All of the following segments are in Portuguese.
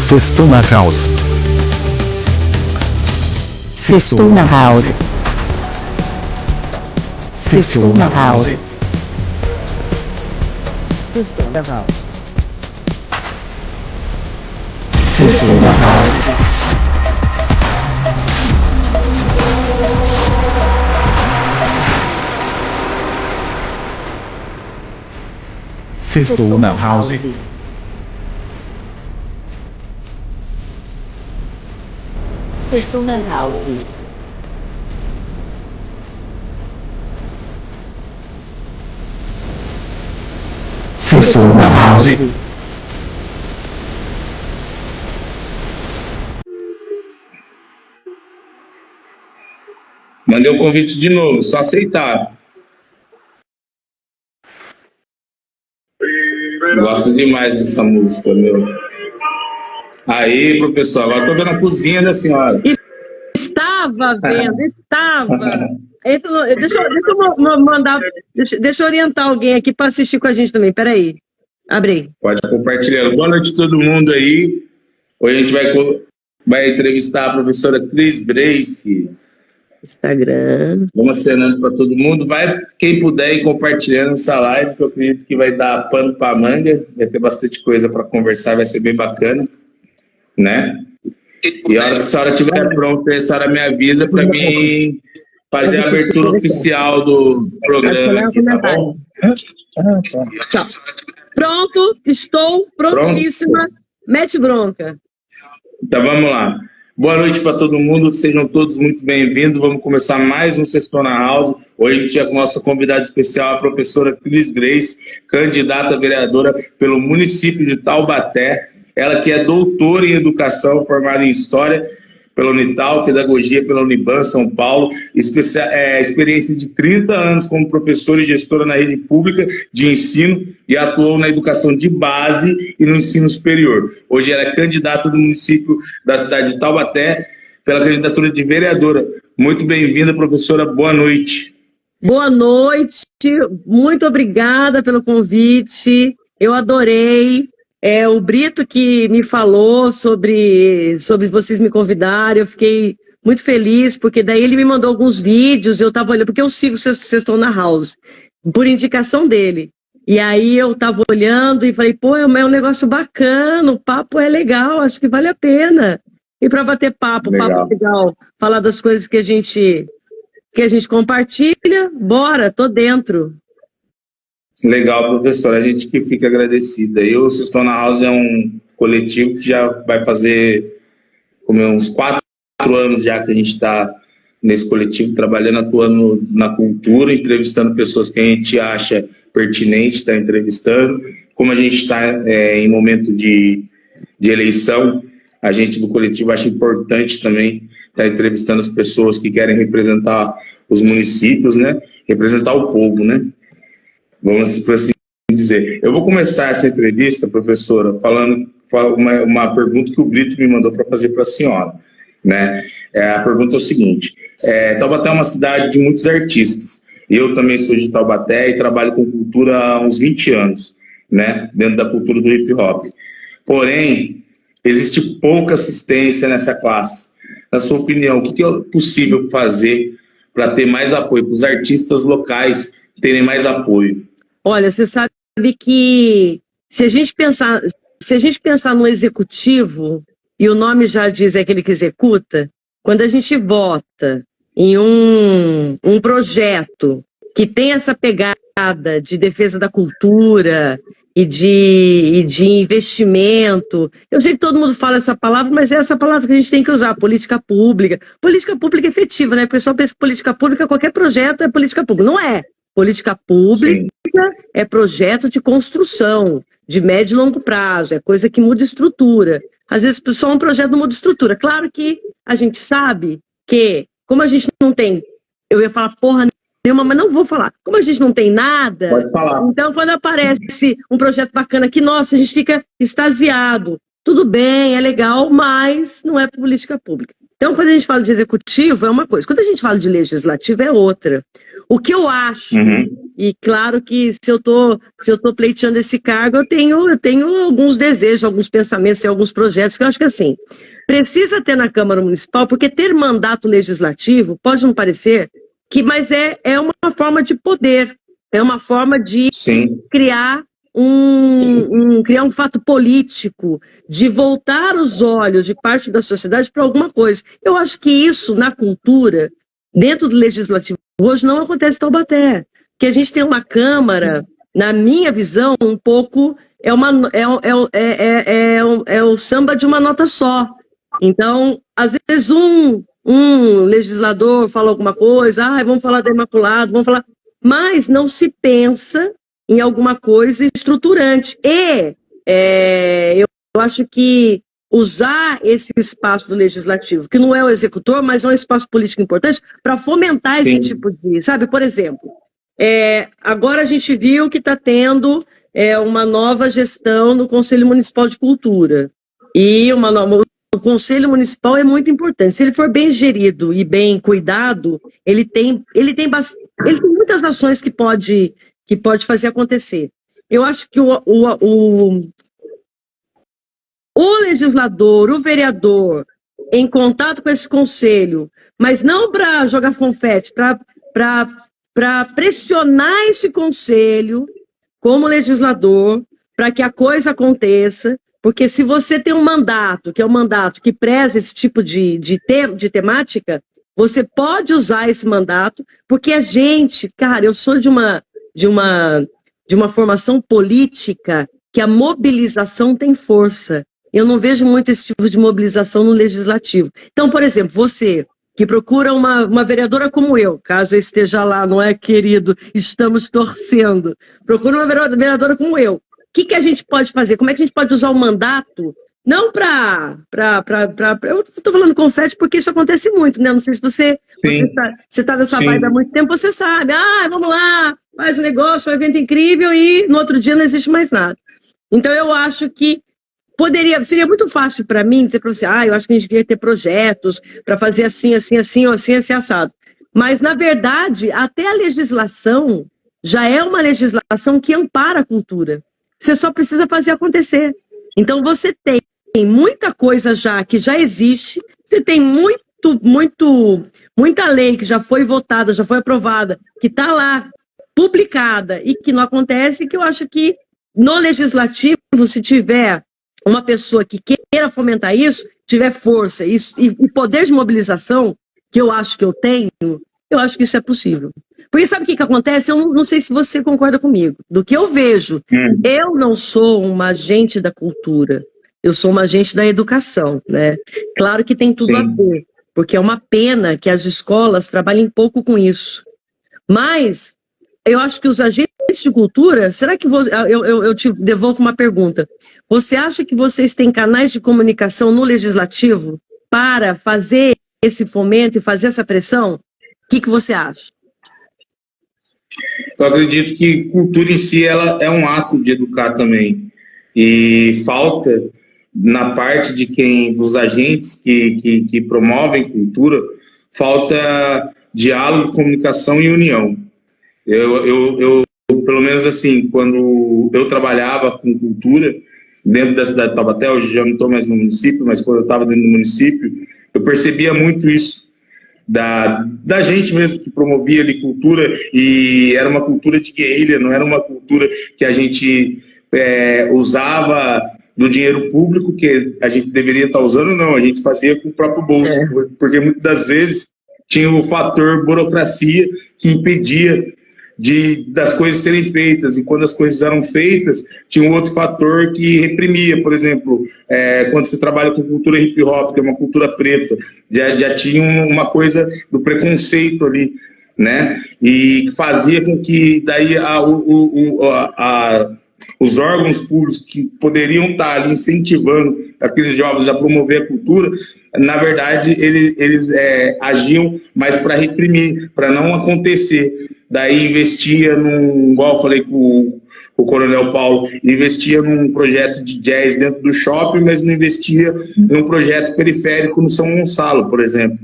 Sextou na House. Sextou na House. Sextou na House. Sextou na House. Sextou na House. Sextou na House. Sextou na House. Sextou na House. Mandei o convite de novo, só aceitar. Gosto demais dessa música, meu. Aí, professor, agora tô vendo a cozinha da senhora. Estava vendo, estava. Deixa eu mandar, deixa eu orientar alguém aqui para assistir com a gente também. Peraí. Abre aí. Pode compartilhar. Boa noite a todo mundo aí. Hoje a gente vai entrevistar a professora Cris Grace. Instagram. Vamos acenando para todo mundo. Vai, quem puder, ir compartilhando essa live, que eu acredito que vai dar pano para manga. Vai ter bastante coisa para conversar, vai ser bem bacana, né? E a hora que a senhora estiver pronta, a senhora me avisa para mim fazer a abertura oficial do programa aqui, tá bom? Tchau. Pronto, estou prontíssima. Pronto? Mete bronca. Então vamos lá. Boa noite para todo mundo, sejam todos muito bem-vindos. Vamos começar mais um Sextou na House. Hoje a gente é com a nossa convidada especial, a professora Cris Grace, candidata a vereadora pelo município de Taubaté. Ela que é doutora em educação, formada em História pela Unital, Pedagogia pela Uniban, São Paulo, experiência de 30 anos como professora e gestora na rede pública de ensino e atuou na educação de base e no ensino superior. Hoje ela é candidata do município da cidade de Taubaté pela candidatura de vereadora. Muito bem-vinda, professora, boa noite. Boa noite, muito obrigada pelo convite, eu adorei. O Brito que me falou sobre vocês me convidarem, eu fiquei muito feliz, porque daí ele me mandou alguns vídeos, eu estava olhando, porque eu sigo Sextou na House, por indicação dele. E aí eu estava olhando e falei, pô, é um negócio bacana, o papo é legal, acho que vale a pena. E para bater papo legal, falar das coisas que a gente compartilha, bora, tô dentro. Legal, professor, a gente que fica agradecida. O Sextou na House é um coletivo que já vai fazer como uns 4 anos já que a gente está nesse coletivo, trabalhando, atuando na cultura, entrevistando pessoas que a gente acha pertinente estar entrevistando. Como a gente está em momento de eleição, a gente do coletivo acha importante também estar entrevistando as pessoas que querem representar os municípios, né? Representar o povo, né? Vamos por assim dizer. Eu vou começar essa entrevista, professora, falando uma pergunta que o Brito me mandou para fazer para a senhora, né? A pergunta é o seguinte: Taubaté é uma cidade de muitos artistas. Eu também sou de Taubaté e trabalho com cultura há uns 20 anos, né? Dentro da cultura do hip hop. Porém, existe pouca assistência nessa classe. Na sua opinião, o que é possível fazer para ter mais apoio, para os artistas locais terem mais apoio? Olha, você sabe que se a gente pensar no executivo, e o nome já diz é aquele que executa, quando a gente vota em um projeto que tem essa pegada de defesa da cultura e de investimento, eu sei que todo mundo fala essa palavra, mas é essa palavra que a gente tem que usar, política pública efetiva, né? O pessoal pensa que política pública, qualquer projeto é política pública, não é. Política pública é projeto de construção, de médio e longo prazo, é coisa que muda estrutura. Às vezes só um projeto não muda estrutura. Claro que a gente sabe que, como a gente não tem, eu ia falar porra nenhuma, mas não vou falar. Como a gente não tem nada, pode falar. Então quando aparece um projeto bacana que, nossa, a gente fica extasiado. Tudo bem, é legal, mas não é política pública. Então, quando a gente fala de executivo, é uma coisa. Quando a gente fala de legislativo, é outra. O que eu acho, e claro que se eu tô pleiteando esse cargo, eu tenho alguns desejos, alguns pensamentos e alguns projetos que eu acho que, assim, precisa ter na Câmara Municipal, porque ter mandato legislativo, pode não parecer, mas é uma forma de poder, é uma forma de criar criar um fato político, de voltar os olhos de parte da sociedade para alguma coisa. Eu acho que isso, na cultura, dentro do legislativo, hoje não acontece em Taubaté. Que a gente tem uma Câmara, na minha visão, um pouco, é o samba de uma nota só. Então, às vezes um legislador fala alguma coisa, vamos falar do Imaculado, vamos falar... Mas não se pensa em alguma coisa estruturante. Eu acho que usar esse espaço do legislativo, que não é o executor, mas é um espaço político importante, para fomentar esse tipo de... Sabe, por exemplo, agora a gente viu que está tendo uma nova gestão no Conselho Municipal de Cultura. E o Conselho Municipal é muito importante. Se ele for bem gerido e bem cuidado, ele tem muitas ações que pode fazer acontecer. Eu acho que o legislador, o vereador, em contato com esse conselho, mas não para jogar confete, para pressionar esse conselho como legislador, para que a coisa aconteça, porque se você tem um mandato, que é um mandato que preza esse tipo de temática, você pode usar esse mandato, porque a gente, cara, eu sou de uma formação política que a mobilização tem força. Eu não vejo muito esse tipo de mobilização no legislativo. Então, por exemplo, você que procura uma vereadora como eu, caso eu esteja lá, não é, querido? Estamos torcendo. Procura uma vereadora como eu. O que a gente pode fazer? Como é que a gente pode usar o mandato? Não eu estou falando confete porque isso acontece muito, né? Não sei se você está nessa vibe há muito tempo, você sabe. Vamos lá, faz um negócio, um evento incrível e no outro dia não existe mais nada. Então eu acho que seria muito fácil para mim dizer para você, eu acho que a gente devia ter projetos para fazer assim, assado. Mas, na verdade, até a legislação já é uma legislação que ampara a cultura. Você só precisa fazer acontecer. Então, você tem muita coisa que já existe, você tem muita lei que já foi votada, já foi aprovada, que está lá, publicada, e que não acontece, que eu acho que no legislativo, se tiver uma pessoa que queira fomentar isso, tiver força e poder de mobilização, que eu acho que eu tenho, eu acho que isso é possível. Porque sabe o que acontece? Eu não sei se você concorda comigo. Do que eu vejo, eu não sou uma agente da cultura, eu sou uma agente da educação, né? Claro que tem tudo a ver, porque é uma pena que as escolas trabalhem pouco com isso. Mas eu acho que os agentes de cultura, será que eu te devolvo uma pergunta. Você acha que vocês têm canais de comunicação no legislativo para fazer esse fomento e fazer essa pressão? O que você acha? Eu acredito que cultura em si ela é um ato de educar também. E falta, na parte dos agentes que promovem cultura, falta diálogo, comunicação e união. Eu, pelo menos assim, quando eu trabalhava com cultura dentro da cidade de Taubaté, hoje já não estou mais no município, mas quando eu estava dentro do município, eu percebia muito isso. Da gente mesmo que promovia ali cultura, e era uma cultura de guerrilha, não era uma cultura que a gente usava do dinheiro público que a gente deveria estar usando, não, a gente fazia com o próprio bolso, porque muitas das vezes tinha o fator burocracia que impedia das coisas serem feitas, e quando as coisas eram feitas, tinha um outro fator que reprimia. Por exemplo, quando você trabalha com cultura hip hop, que é uma cultura preta, já tinha uma coisa do preconceito ali, né? E fazia com que daí os órgãos públicos que poderiam estar ali incentivando aqueles jovens a promover a cultura, na verdade, eles agiam mais para reprimir, para não acontecer. Daí investia igual eu falei com o Coronel Paulo, investia num projeto de jazz dentro do shopping, mas não investia num projeto periférico no São Gonçalo, por exemplo,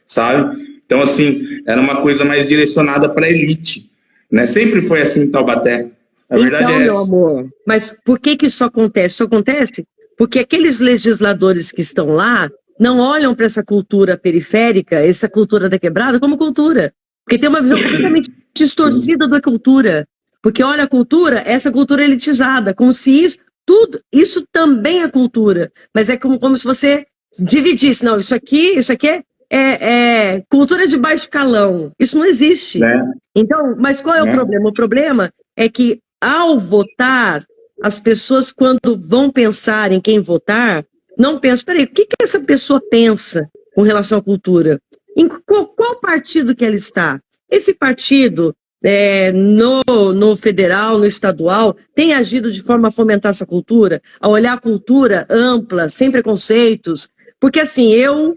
sabe? Então, assim, era uma coisa mais direcionada para a elite, né? Sempre foi assim em Taubaté. A verdade então, é meu essa. amor, mas por que isso acontece? Isso acontece porque aqueles legisladores que estão lá não olham para essa cultura periférica, essa cultura da quebrada, como cultura. Porque tem uma visão completamente distorcida da cultura. Porque olha a cultura, essa cultura elitizada, como se isso também é cultura. Mas é como se você dividisse, não, isso aqui é cultura de baixo calão. Isso não existe. Né? Então, mas qual é o problema? O problema é que ao votar, as pessoas, quando vão pensar em quem votar, não pensam, peraí, o que essa pessoa pensa com relação à cultura? Em qual partido que ela está? Esse partido, no federal, no estadual, tem agido de forma a fomentar essa cultura, a olhar a cultura ampla, sem preconceitos? Porque, assim, eu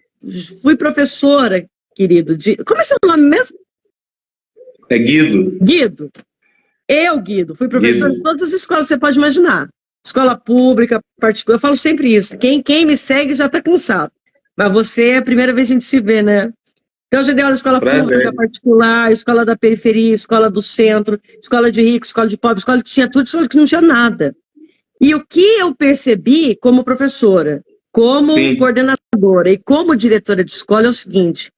fui professora, querido, como é seu nome mesmo? É Guido. Guido. Guido, fui professora Guido. em todas as escolas que você pode imaginar. Escola pública, particular, eu falo sempre isso. Quem me segue já está cansado. Mas você é a primeira vez que a gente se vê, né? Então, eu já dei aula em escola pública, particular, escola da periferia, escola do centro, escola de rico, escola de pobre, escola que tinha tudo, escola que não tinha nada. E o que eu percebi como professora, como coordenadora e como diretora de escola é o seguinte: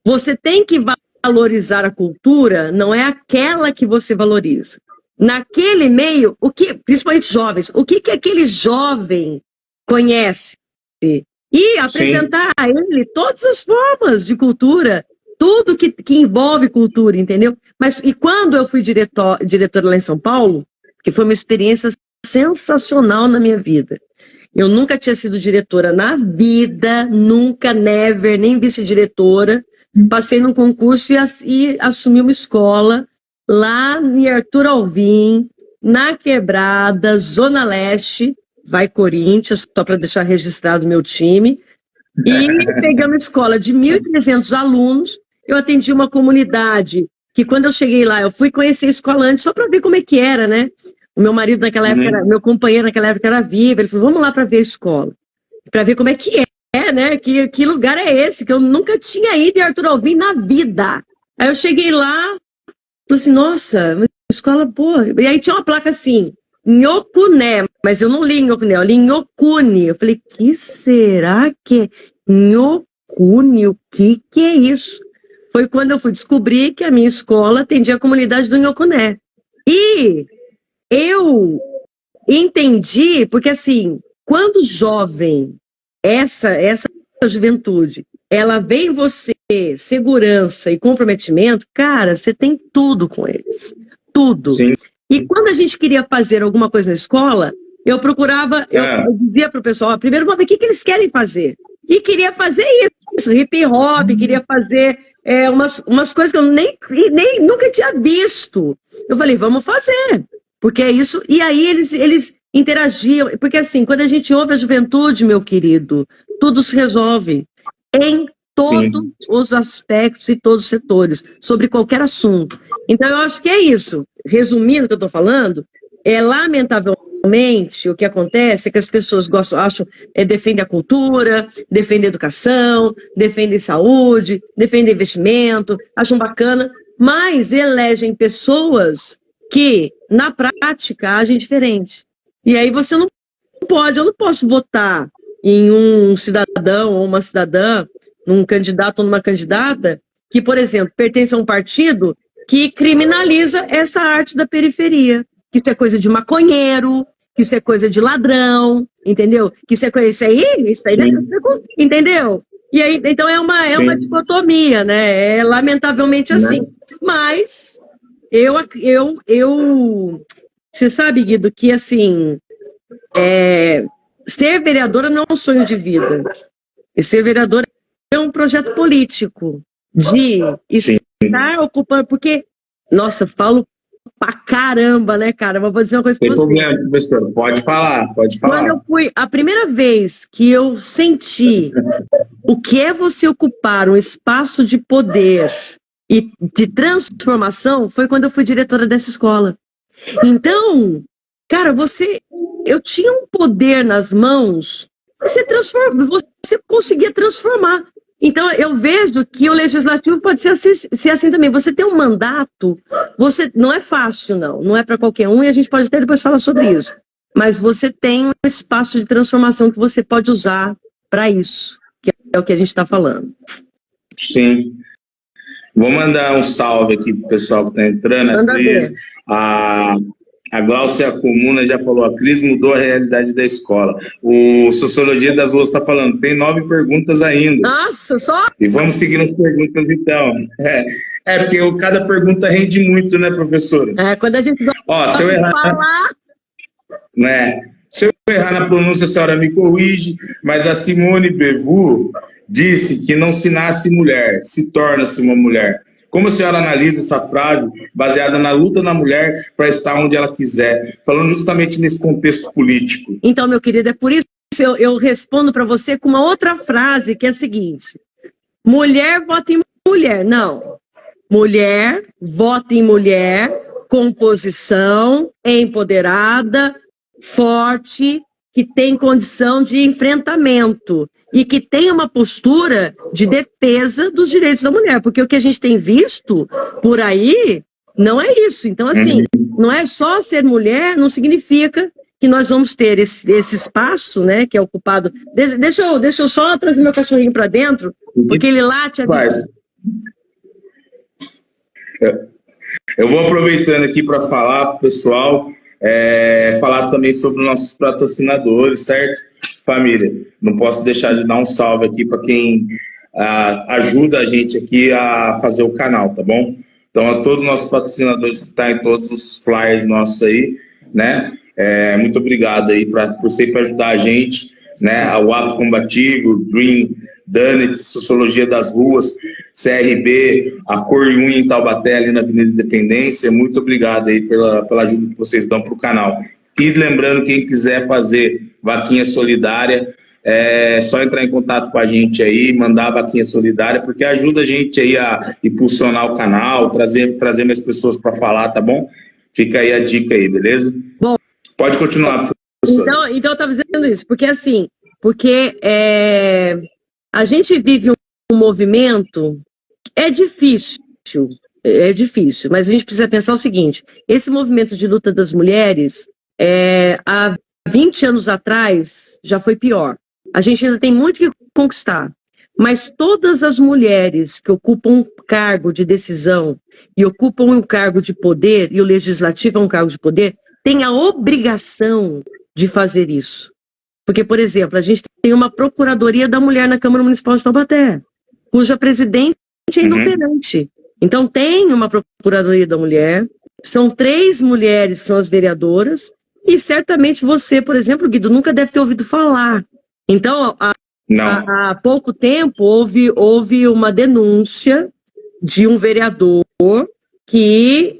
você tem que valorizar a cultura, não é aquela que você valoriza. Naquele meio, principalmente jovens, o que aquele jovem conhece? E apresentar a ele todas as formas de cultura, tudo que envolve cultura, entendeu? E quando eu fui diretora lá em São Paulo, que foi uma experiência sensacional na minha vida. Eu nunca tinha sido diretora na vida, nunca, never, nem vice-diretora. Passei num concurso e assumi uma escola lá em Arthur Alvim, na Quebrada, Zona Leste, vai Corinthians, só para deixar registrado o meu time. E peguei uma escola de 1.300 alunos, eu atendi uma comunidade que quando eu cheguei lá, eu fui conhecer a escola antes só para ver como é que era, né? O meu marido naquela época, meu companheiro naquela época era vivo, ele falou, vamos lá para ver a escola, para ver como é que né? Que lugar é esse? Que eu nunca tinha ido em Arthur Alvim na vida. Aí eu cheguei lá, falei assim, nossa, uma escola boa. E aí tinha uma placa assim, Nhocuné, mas eu não li Nhocuné, eu li Nhocune. Eu falei, que será que é Nhocune? O que é isso? Foi quando eu fui descobrir que a minha escola atendia a comunidade do Nhocuné. E eu entendi, porque assim, quando jovem, essa juventude, ela vê em você segurança e comprometimento, cara, você tem tudo com eles. Tudo. Sim. E quando a gente queria fazer alguma coisa na escola, eu procurava, eu dizia para o pessoal, primeiro vamos ver o que eles querem fazer. E queria fazer isso, hip hop, queria fazer umas coisas que eu nem nunca tinha visto. Eu falei, vamos fazer, porque é isso. E aí eles interagiam, porque assim, quando a gente ouve a juventude, meu querido, tudo se resolve em todos os aspectos e todos os setores, sobre qualquer assunto. Então, eu acho que é isso. Resumindo o que eu estou falando, lamentavelmente, o que acontece é que as pessoas defendem a cultura, defendem a educação, defendem saúde, defendem investimento, acham bacana, mas elegem pessoas que, na prática, agem diferente. E aí você não pode, eu não posso votar em um cidadão ou uma cidadã, num candidato ou numa candidata, que, por exemplo, pertence a um partido que criminaliza essa arte da periferia. Que isso é coisa de maconheiro, que isso é coisa de ladrão, entendeu? Que isso é coisa, isso aí entendeu? E aí, então é uma dicotomia, né? É lamentavelmente assim. Mas você sabe, Guido, que assim, ser vereadora não é um sonho de vida. E ser vereadora é um projeto político de estar ocupando, porque, nossa, falo pra caramba, né, cara? Mas vou dizer uma coisa pra Tem você. problema, professor. Pode falar, pode Quando falar. eu fui, a primeira vez que eu senti o que é você ocupar um espaço de poder e de transformação foi quando eu fui diretora dessa escola. Então, cara, eu tinha um poder nas mãos, você conseguia transformar. Então, eu vejo que o legislativo pode ser assim também. Você tem um mandato, não é fácil, não é para qualquer um, e a gente pode até depois falar sobre isso. Mas você tem um espaço de transformação que você pode usar para isso, que é o que a gente está falando. Sim. Vou mandar um salve aqui pro pessoal que está entrando. A Cris, a Gláucia Comuna já falou, a Cris mudou a realidade da escola. O Sociologia das Ruas está falando, tem 9 perguntas ainda. Nossa, só? E vamos seguir as perguntas, então. Porque cada pergunta rende muito, né, professora? Quando a gente se eu errar... falar... Se eu errar na pronúncia, a senhora me corrige, mas a Simone Beauvoir disse que não se nasce mulher, se torna-se uma mulher. Como a senhora analisa essa frase baseada na luta da mulher para estar onde ela quiser, falando justamente nesse contexto político? Então, meu querido, é por isso que eu respondo para você com uma outra frase, que é a seguinte: mulher vota em mulher. Não. Mulher vota em mulher com posição, empoderada, forte, que tem condição de enfrentamento e que tem uma postura de defesa dos direitos da mulher, porque o que a gente tem visto por aí não é isso. Então, assim, não é só ser mulher, não significa que nós vamos ter esse espaço, né, que é ocupado... Deixa eu só trazer meu cachorrinho para dentro, porque ele late... Eu vou aproveitando aqui para falar para o pessoal... falar também sobre os nossos patrocinadores, certo, família? Não posso deixar de dar um salve aqui para quem ajuda a gente aqui a fazer o canal, tá bom? Então, a todos os nossos patrocinadores que estão em todos os flyers nossos aí, né? Muito obrigado aí por sempre ajudar a gente, né? A UAF Combativo, Dream, Dunnett, Sociologia das Ruas, CRB, a Cor e Unha em Taubaté, ali na Avenida Independência. Muito obrigado aí pela ajuda que vocês dão para o canal. E lembrando, quem quiser fazer vaquinha solidária, é só entrar em contato com a gente aí, mandar a vaquinha solidária, porque ajuda a gente aí a impulsionar o canal, trazer mais pessoas para falar, tá bom? Fica aí a dica aí, beleza? Bom, pode continuar, professor. Então eu estava dizendo isso, porque assim, a gente vive um movimento, é difícil, mas a gente precisa pensar o seguinte: esse movimento de luta das mulheres, há 20 anos atrás, já foi pior. A gente ainda tem muito que conquistar, mas todas as mulheres que ocupam um cargo de decisão e ocupam um cargo de poder, e o legislativo é um cargo de poder, têm a obrigação de fazer isso. Porque, por exemplo, a gente tem uma Procuradoria da Mulher na Câmara Municipal de Taubaté, cuja presidente é inoperante. Então, tem uma Procuradoria da Mulher, são 3 mulheres que são as vereadoras, e certamente você, por exemplo, Guido, nunca deve ter ouvido falar. Então, há pouco tempo, houve uma denúncia de um vereador que,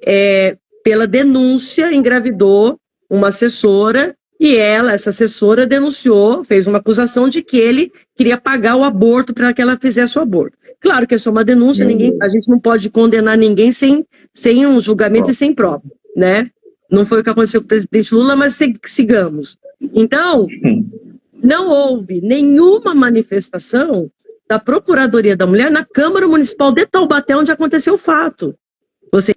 pela denúncia, engravidou uma assessora. E essa assessora denunciou, fez uma acusação de que ele queria pagar o aborto para que ela fizesse o aborto. Claro que é só uma denúncia, a gente não pode condenar ninguém sem um julgamento e sem prova, né? Não foi o que aconteceu com o presidente Lula, mas sigamos. Então, não houve nenhuma manifestação da Procuradoria da Mulher na Câmara Municipal de Taubaté, onde aconteceu o fato. Você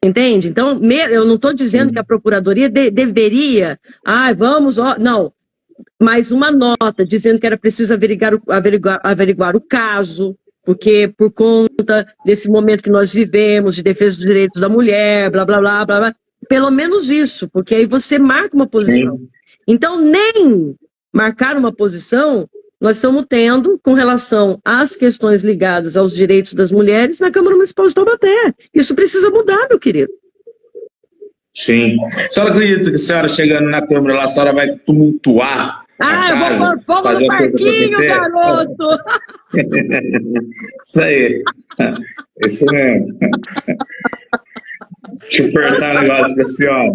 entende? Então, eu não estou dizendo que a Procuradoria deveria... não. Mas uma nota dizendo que era preciso averiguar o caso, porque por conta desse momento que nós vivemos, de defesa dos direitos da mulher, blá, blá, blá, blá, blá. Pelo menos isso, porque aí você marca uma posição. Sim. Então, nem marcar uma posição nós estamos tendo com relação às questões ligadas aos direitos das mulheres na Câmara Municipal de Taubaté. Isso precisa mudar, meu querido. Sim. A senhora acredita que a senhora chegando na Câmara lá, a senhora vai tumultuar? Eu vou pôr fogo no parquinho, garoto! Isso aí. Isso mesmo. Deixa eu perguntar um negócio pra senhora.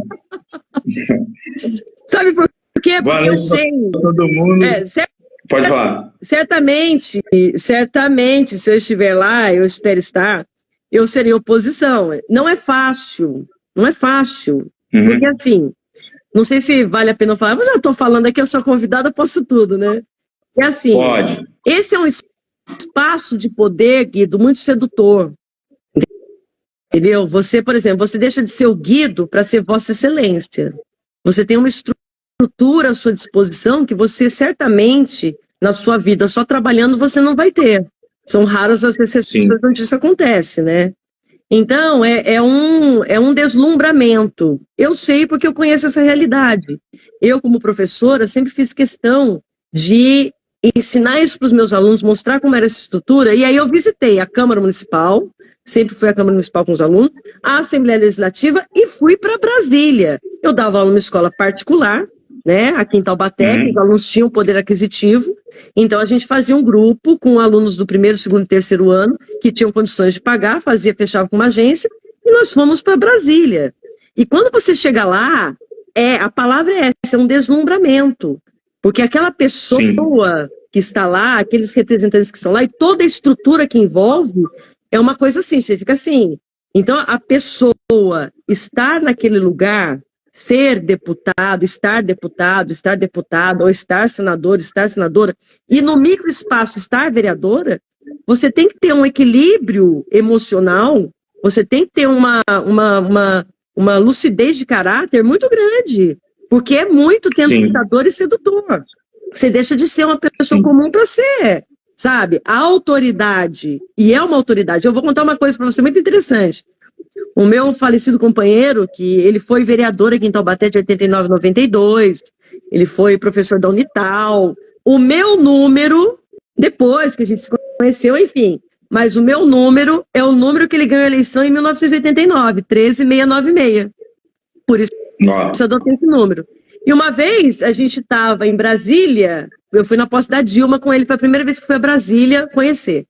Sabe por quê? Boa Porque eu noite pra sei. todo mundo. Pode falar. Certamente, se eu estiver lá, eu espero estar, eu serei oposição. Não é fácil, não é fácil. Uhum. Porque assim, não sei se vale a pena eu falar, mas já estou falando aqui, eu sou convidada, posso tudo, né? É assim, Pode. esse é um espaço de poder, Guido, muito sedutor. Entendeu? Você, por exemplo, você deixa de ser o Guido para ser Vossa Excelência. Você tem uma estrutura à sua disposição que você certamente, na sua vida, só trabalhando, você não vai ter. São raras as exceções onde isso acontece, né? Então, é um deslumbramento. Eu sei porque eu conheço essa realidade. Eu, como professora, sempre fiz questão de ensinar isso para os meus alunos, mostrar como era essa estrutura, e aí eu visitei a Câmara Municipal, sempre fui à Câmara Municipal com os alunos, a Assembleia Legislativa e fui para Brasília. Eu dava aula numa escola particular, né, aqui em Taubaté, que os alunos tinham poder aquisitivo, então a gente fazia um grupo com alunos do primeiro, segundo e terceiro ano, que tinham condições de pagar, fechava com uma agência, e nós fomos para Brasília. E quando você chega lá, a palavra é essa, é um deslumbramento, porque aquela pessoa que está lá, aqueles representantes que estão lá, e toda a estrutura que envolve, é uma coisa assim, você fica assim. Então, a pessoa estar naquele lugar, ser deputado, ou estar senador, estar senadora, e no microespaço estar vereadora, você tem que ter um equilíbrio emocional, você tem que ter uma lucidez de caráter muito grande, porque é muito tentador e sedutor. Você deixa de ser uma pessoa comum para ser, sabe? A autoridade, e é uma autoridade. Eu vou contar uma coisa para você muito interessante. O meu falecido companheiro, que ele foi vereador aqui em Taubaté de 89 a 92, ele foi professor da Unital. O meu número, depois que a gente se conheceu, enfim, mas o meu número é o número que ele ganhou a eleição em 1989, 13696. Por isso eu adotei esse número. E uma vez a gente estava em Brasília, eu fui na posse da Dilma com ele, foi a primeira vez que fui a Brasília conhecer.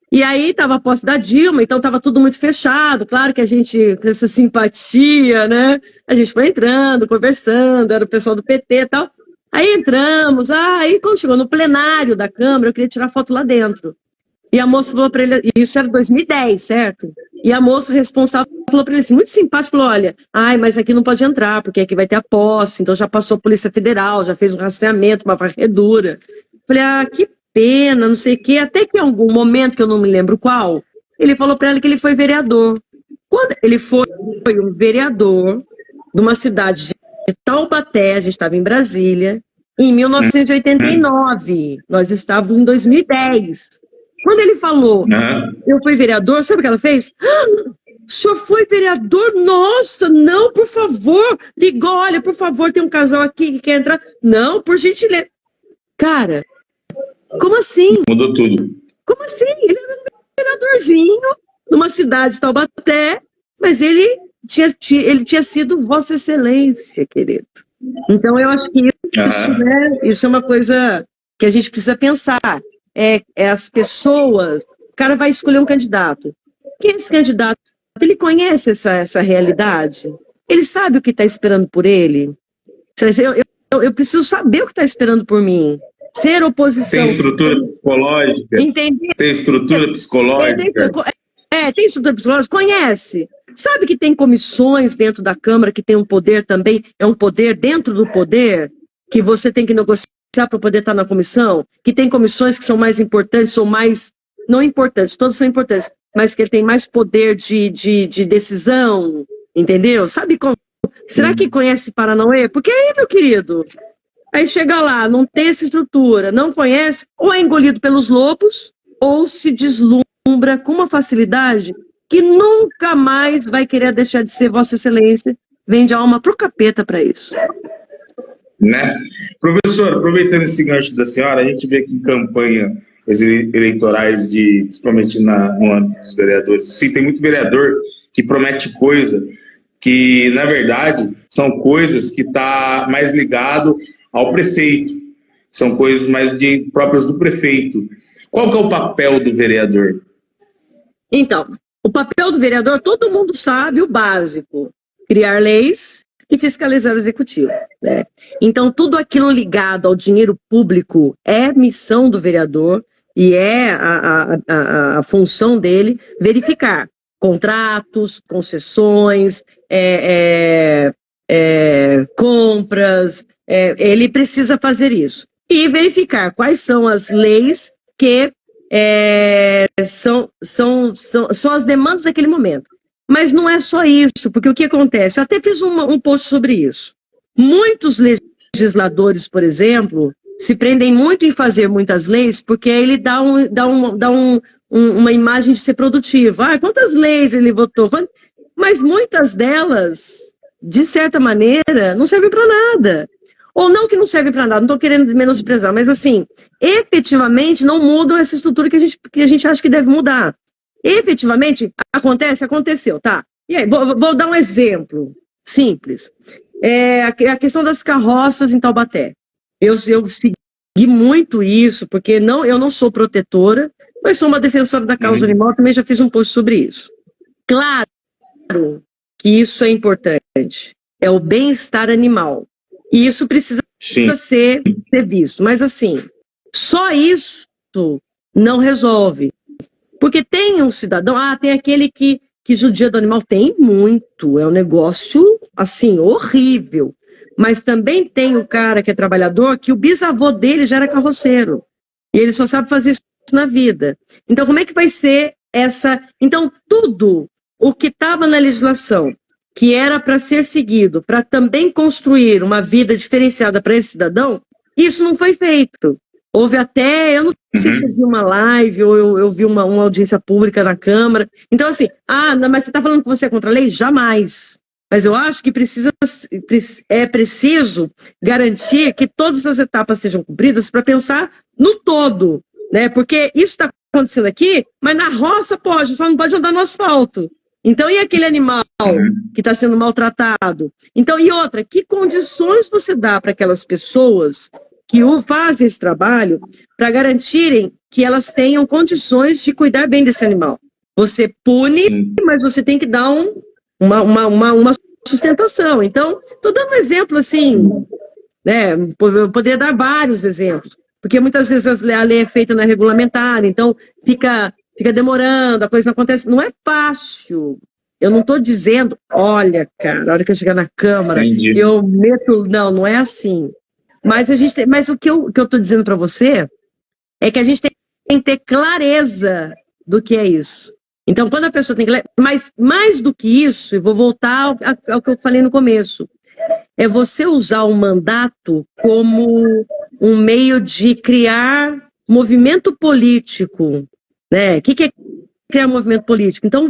E aí estava a posse da Dilma, então estava tudo muito fechado, claro que a gente, com essa simpatia, né? A gente foi entrando, conversando, era o pessoal do PT e tal. Aí entramos, aí quando chegou no plenário da Câmara, eu queria tirar foto lá dentro. E a moça falou para ele, isso era 2010, certo? E a moça responsável falou para ele assim, muito simpático, falou, olha, mas aqui não pode entrar, porque aqui vai ter a posse, então já passou a Polícia Federal, já fez um rastreamento, uma varredura. Falei, que pena, não sei o quê, até que em algum momento, que eu não me lembro qual, ele falou para ela que ele foi vereador. Quando ele foi um vereador de uma cidade de Taubaté, a gente estava em Brasília, em 1989, nós estávamos em 2010. Quando ele falou, eu fui vereador, sabe o que ela fez? O senhor foi vereador? Nossa, não, por favor. Ligou, olha, por favor, tem um casal aqui que quer entrar. Não, por gentileza. Cara, como assim? Mudou tudo. Como assim? Ele era um vereadorzinho numa cidade de Taubaté, mas ele tinha sido Vossa Excelência, querido. Então, eu acho que isso é uma coisa que a gente precisa pensar. As pessoas, o cara vai escolher um candidato. Quem é esse candidato? Ele conhece essa realidade? Ele sabe o que está esperando por ele? Eu preciso saber o que está esperando por mim. Ser oposição. Tem estrutura psicológica? Entender. Tem estrutura psicológica? Tem estrutura psicológica? Conhece. Sabe que tem comissões dentro da Câmara que tem um poder também, é um poder dentro do poder, que você tem que negociar para poder estar na comissão, que tem comissões que são mais importantes, ou mais, não importantes, todas são importantes, mas que ele tem mais poder de decisão, entendeu? Sabe como? Será que conhece Paranauê? Porque aí, meu querido, aí chega lá, não tem essa estrutura, não conhece, ou é engolido pelos lobos, ou se deslumbra com uma facilidade que nunca mais vai querer deixar de ser Vossa Excelência, vende a alma pro capeta para isso. Né? Professor, aproveitando esse gancho da senhora, a gente vê que em campanha eleitorais, principalmente no âmbito dos vereadores, assim, tem muito vereador que promete coisa que, na verdade, são coisas que tá mais ligado ao prefeito, são coisas mais próprias do prefeito. Qual que é o papel do vereador? Então, o O papel do vereador, todo mundo sabe o básico: criar leis e fiscalizar o executivo, né? Então, tudo aquilo ligado ao dinheiro público é missão do vereador e é a função dele verificar contratos, concessões, compras, ele precisa fazer isso. E verificar quais são as leis que são as demandas daquele momento. Mas não é só isso, porque o que acontece? Eu até fiz um post sobre isso. Muitos legisladores, por exemplo, se prendem muito em fazer muitas leis, porque aí ele dá uma imagem de ser produtivo. Ah, quantas leis ele votou? Mas muitas delas, de certa maneira, não servem para nada. Ou não que não servem para nada, não estou querendo menosprezar, mas assim, efetivamente não mudam essa estrutura que a gente acha que deve mudar. Efetivamente, aconteceu, tá? E aí, vou dar um exemplo simples. A questão das carroças em Taubaté. Eu segui muito isso, porque eu não sou protetora, mas sou uma defensora da causa animal, também já fiz um post sobre isso. Claro que isso é importante, é o bem-estar animal. E isso precisa ser visto. Mas assim, só isso não resolve. Porque tem um cidadão, tem aquele que judia do animal, tem muito, é um negócio, assim, horrível. Mas também tem o cara que é trabalhador, que o bisavô dele já era carroceiro. E ele só sabe fazer isso na vida. Então, como é que vai ser essa... Então, tudo o que estava na legislação, que era para ser seguido, para também construir uma vida diferenciada para esse cidadão, isso não foi feito. Houve até, eu não sei se eu vi uma live ou eu vi uma audiência pública na Câmara. Então, assim, mas você está falando que você é contra a lei? Jamais. Mas eu acho que é preciso garantir que todas as etapas sejam cumpridas para pensar no todo, né? Porque isso está acontecendo aqui, mas na roça pode, só não pode andar no asfalto. Então, e aquele animal que está sendo maltratado? Então, e outra, que condições você dá para aquelas pessoas que fazem esse trabalho para garantirem que elas tenham condições de cuidar bem desse animal? Você pune, mas você tem que dar uma sustentação. Então, estou dando um exemplo assim, né? Eu poderia dar vários exemplos, porque muitas vezes a lei é feita na regulamentar, então fica demorando, a coisa não acontece. Não é fácil. Eu não estou dizendo, olha, cara, na hora que eu chegar na Câmara, eu meto... Não é assim. Mas o que eu estou dizendo para você é que a gente tem que ter clareza do que é isso. Então, quando a pessoa tem clareza... Mas mais do que isso, eu vou voltar ao que eu falei no começo, é você usar o mandato como um meio de criar movimento político, né? O que é criar movimento político? Então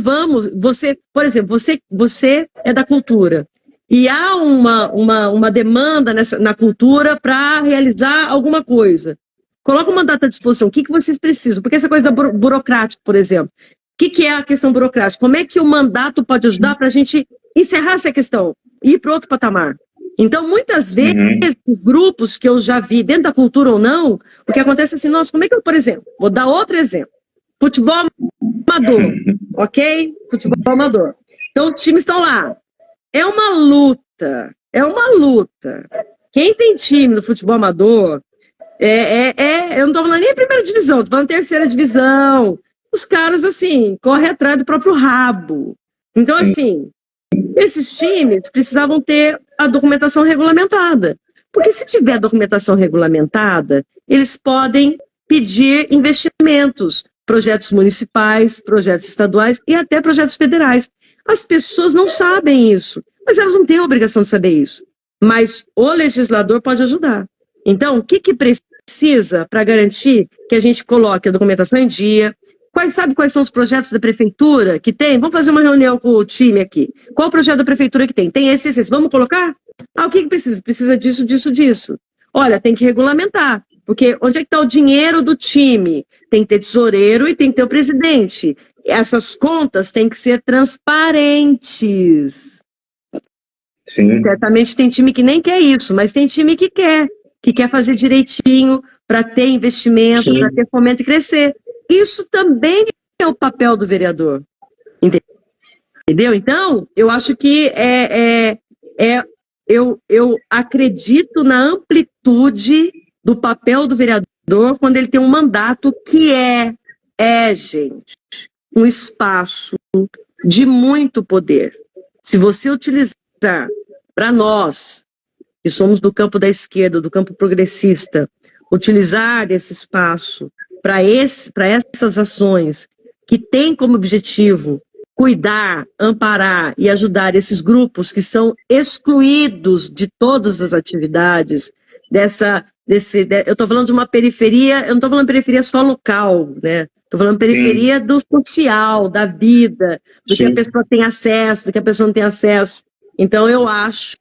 por exemplo, você é da cultura e há uma demanda na cultura para realizar alguma coisa. Coloca um mandato à disposição. O que vocês precisam? Porque essa coisa da burocrática, por exemplo. O que é a questão burocrática? Como é que o mandato pode ajudar para a gente encerrar essa questão e ir para outro patamar? Então, muitas vezes, grupos que eu já vi, dentro da cultura ou não, o que acontece é assim, nossa, como é que eu, por exemplo, vou dar outro exemplo. Futebol amador, ok? Futebol amador. Então, os times estão lá. É uma luta. Quem tem time no futebol amador, eu não estou falando nem a primeira divisão, estou falando terceira divisão. Os caras, assim, correm atrás do próprio rabo. Então, assim, esses times precisavam ter a documentação regulamentada. Porque se tiver documentação regulamentada, eles podem pedir investimentos, projetos municipais, projetos estaduais e até projetos federais. As pessoas não sabem isso, mas elas não têm a obrigação de saber isso. Mas o legislador pode ajudar. Então, o que precisa para garantir que a gente coloque a documentação em dia? Sabe quais são os projetos da prefeitura que tem? Vamos fazer uma reunião com o time aqui. Qual o projeto da prefeitura que tem? Tem esse. Vamos colocar? O que precisa? Precisa disso. Olha, tem que regulamentar. Porque onde é que está o dinheiro do time? Tem que ter tesoureiro e tem que ter o presidente. Essas contas têm que ser transparentes. Sim. Certamente tem time que nem quer isso, mas tem time que quer fazer direitinho para ter investimento, para ter fomento e crescer. Isso também é o papel do vereador. Entendeu? Então, eu acho que eu acredito na amplitude do papel do vereador quando ele tem um mandato que gente, um espaço de muito poder. Se você utilizar para nós, que somos do campo da esquerda, do campo progressista, utilizar esse espaço para essas ações que têm como objetivo cuidar, amparar e ajudar esses grupos que são excluídos de todas as atividades eu estou falando de uma periferia, eu não estou falando periferia só local, né? Estou falando periferia do social, da vida, do que a pessoa tem acesso, do que a pessoa não tem acesso. Então eu acho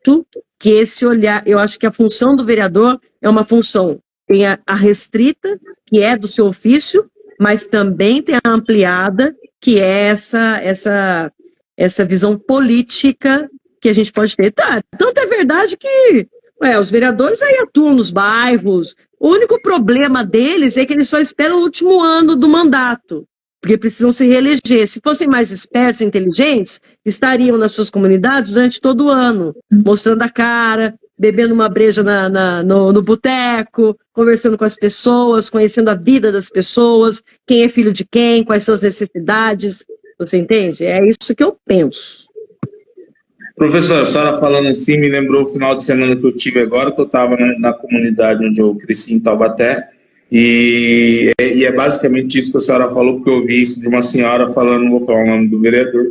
que esse olhar, eu acho que a função do vereador é uma função, tem a restrita, que é do seu ofício, mas também tem a ampliada, que é essa visão política que a gente pode ter. Tá, tanto é verdade que os vereadores aí atuam nos bairros. O único problema deles é que eles só esperam o último ano do mandato, porque precisam se reeleger. Se fossem mais espertos e inteligentes, estariam nas suas comunidades durante todo o ano, mostrando a cara, bebendo uma breja no boteco, conversando com as pessoas, conhecendo a vida das pessoas, quem é filho de quem, quais são as necessidades. Você entende? É isso que eu penso. Professor, a senhora falando assim me lembrou o final de semana que eu tive agora, que eu estava na comunidade onde eu cresci, em Taubaté, e é basicamente isso que a senhora falou, porque eu ouvi isso de uma senhora falando, não vou falar o nome do vereador,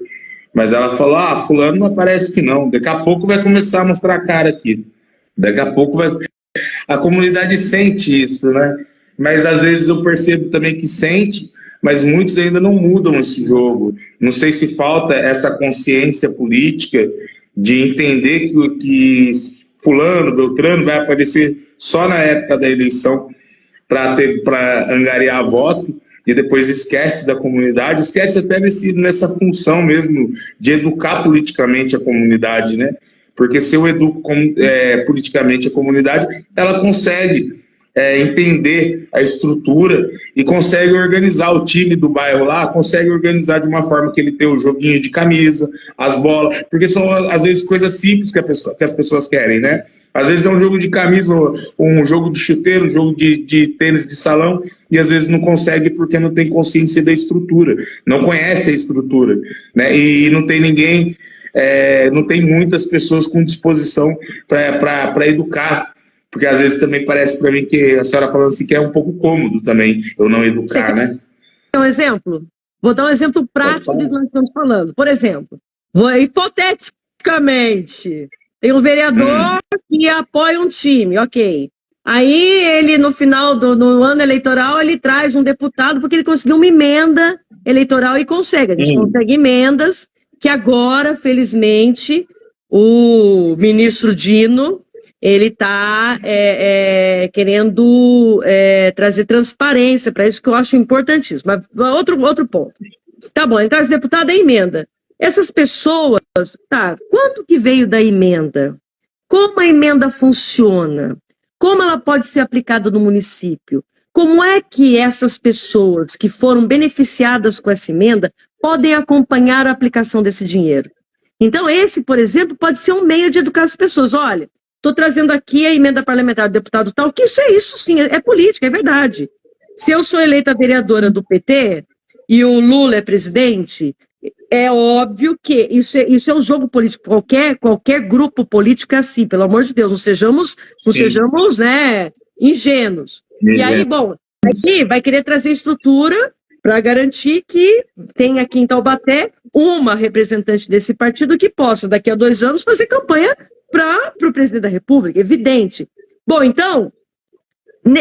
mas ela falou, fulano não parece que não, daqui a pouco vai começar a mostrar a cara aqui, daqui a pouco vai... A comunidade sente isso, né? Mas às vezes eu percebo também que sente, mas muitos ainda não mudam esse jogo. Não sei se falta essa consciência política de entender que fulano, beltrano vai aparecer só na época da eleição para angariar voto e depois esquece da comunidade, esquece até nessa função mesmo de educar politicamente a comunidade, né? Porque se eu educo politicamente a comunidade, ela consegue entender a estrutura e consegue organizar o time do bairro lá, consegue organizar de uma forma que ele tem o joguinho de camisa, as bolas, porque são às vezes coisas simples que as pessoas querem, né? Às vezes é um jogo de camisa, um jogo de chuteiro, um jogo de tênis de salão, e às vezes não consegue porque não tem consciência da estrutura, não conhece a estrutura, né? E não tem ninguém, não tem muitas pessoas com disposição para educar. Porque às vezes também parece para mim que a senhora falando assim que é um pouco cômodo também eu não educar, né? Um exemplo? Vou dar um exemplo prático do que nós estamos falando. Por exemplo, hipoteticamente, tem um vereador que apoia um time, ok. Aí ele, no final do ano eleitoral, ele traz um deputado porque ele conseguiu uma emenda eleitoral e consegue. A gente consegue emendas que agora, felizmente, o ministro Dino... ele está querendo trazer transparência para isso, que eu acho importantíssimo. Mas outro ponto. Tá bom, ele traz deputado, emenda. Essas pessoas, quanto que veio da emenda? Como a emenda funciona? Como ela pode ser aplicada no município? Como é que essas pessoas que foram beneficiadas com essa emenda podem acompanhar a aplicação desse dinheiro? Então, esse, por exemplo, pode ser um meio de educar as pessoas. Olha, estou trazendo aqui a emenda parlamentar do deputado tal, que isso sim, é política, é verdade. Se eu sou eleita vereadora do PT e o Lula é presidente, é óbvio que isso é um jogo político. Qualquer grupo político é assim, pelo amor de Deus, não sejamos né, ingênuos. E aí, bom, aqui vai querer trazer estrutura para garantir que tem aqui em Taubaté uma representante desse partido que possa, daqui a 2 anos, fazer campanha para o presidente da República, evidente. Bom, então,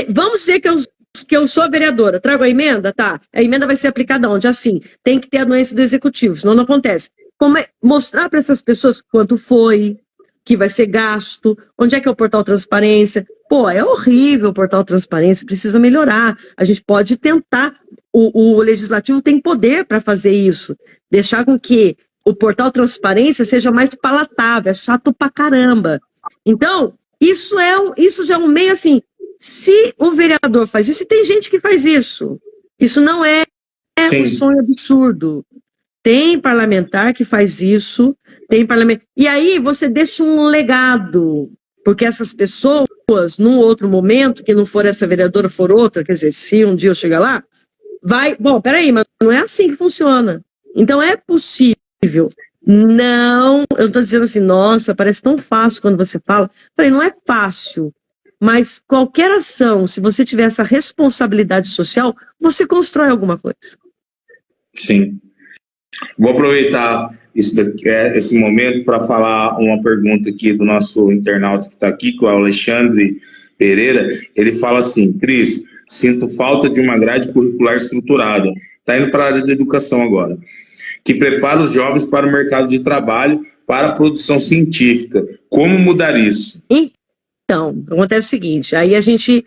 vamos dizer que eu sou a vereadora, trago a emenda, tá? A emenda vai ser aplicada onde? Assim, tem que ter a anuência do executivo, senão não acontece. Mostrar para essas pessoas quanto foi, que vai ser gasto, onde é que é o portal transparência. Pô, é horrível o portal transparência, precisa melhorar. A gente pode tentar, o legislativo tem poder para fazer isso, deixar com que o portal transparência seja mais palatável, é chato pra caramba. Então, isso já é um meio assim, se o vereador faz isso, e tem gente que faz isso não é um sonho absurdo. Tem parlamentar que faz isso, tem parlamentar. E aí você deixa um legado, porque essas pessoas, num outro momento, que não for essa vereadora, for outra, quer dizer, se um dia eu chegar lá, vai. Bom, peraí, mas não é assim que funciona. Então é possível. Não, eu estou dizendo assim, nossa, parece tão fácil quando você fala. Falei, não é fácil, mas qualquer ação, se você tiver essa responsabilidade social, você constrói alguma coisa. Sim. Vou aproveitar esse momento para falar uma pergunta aqui do nosso internauta que está aqui, que é o Alexandre Pereira. Ele fala assim: Cris, sinto falta de uma grade curricular estruturada. Está indo para a área da educação agora, que prepara os jovens para o mercado de trabalho, para a produção científica. Como mudar isso? Então, acontece o seguinte, aí a gente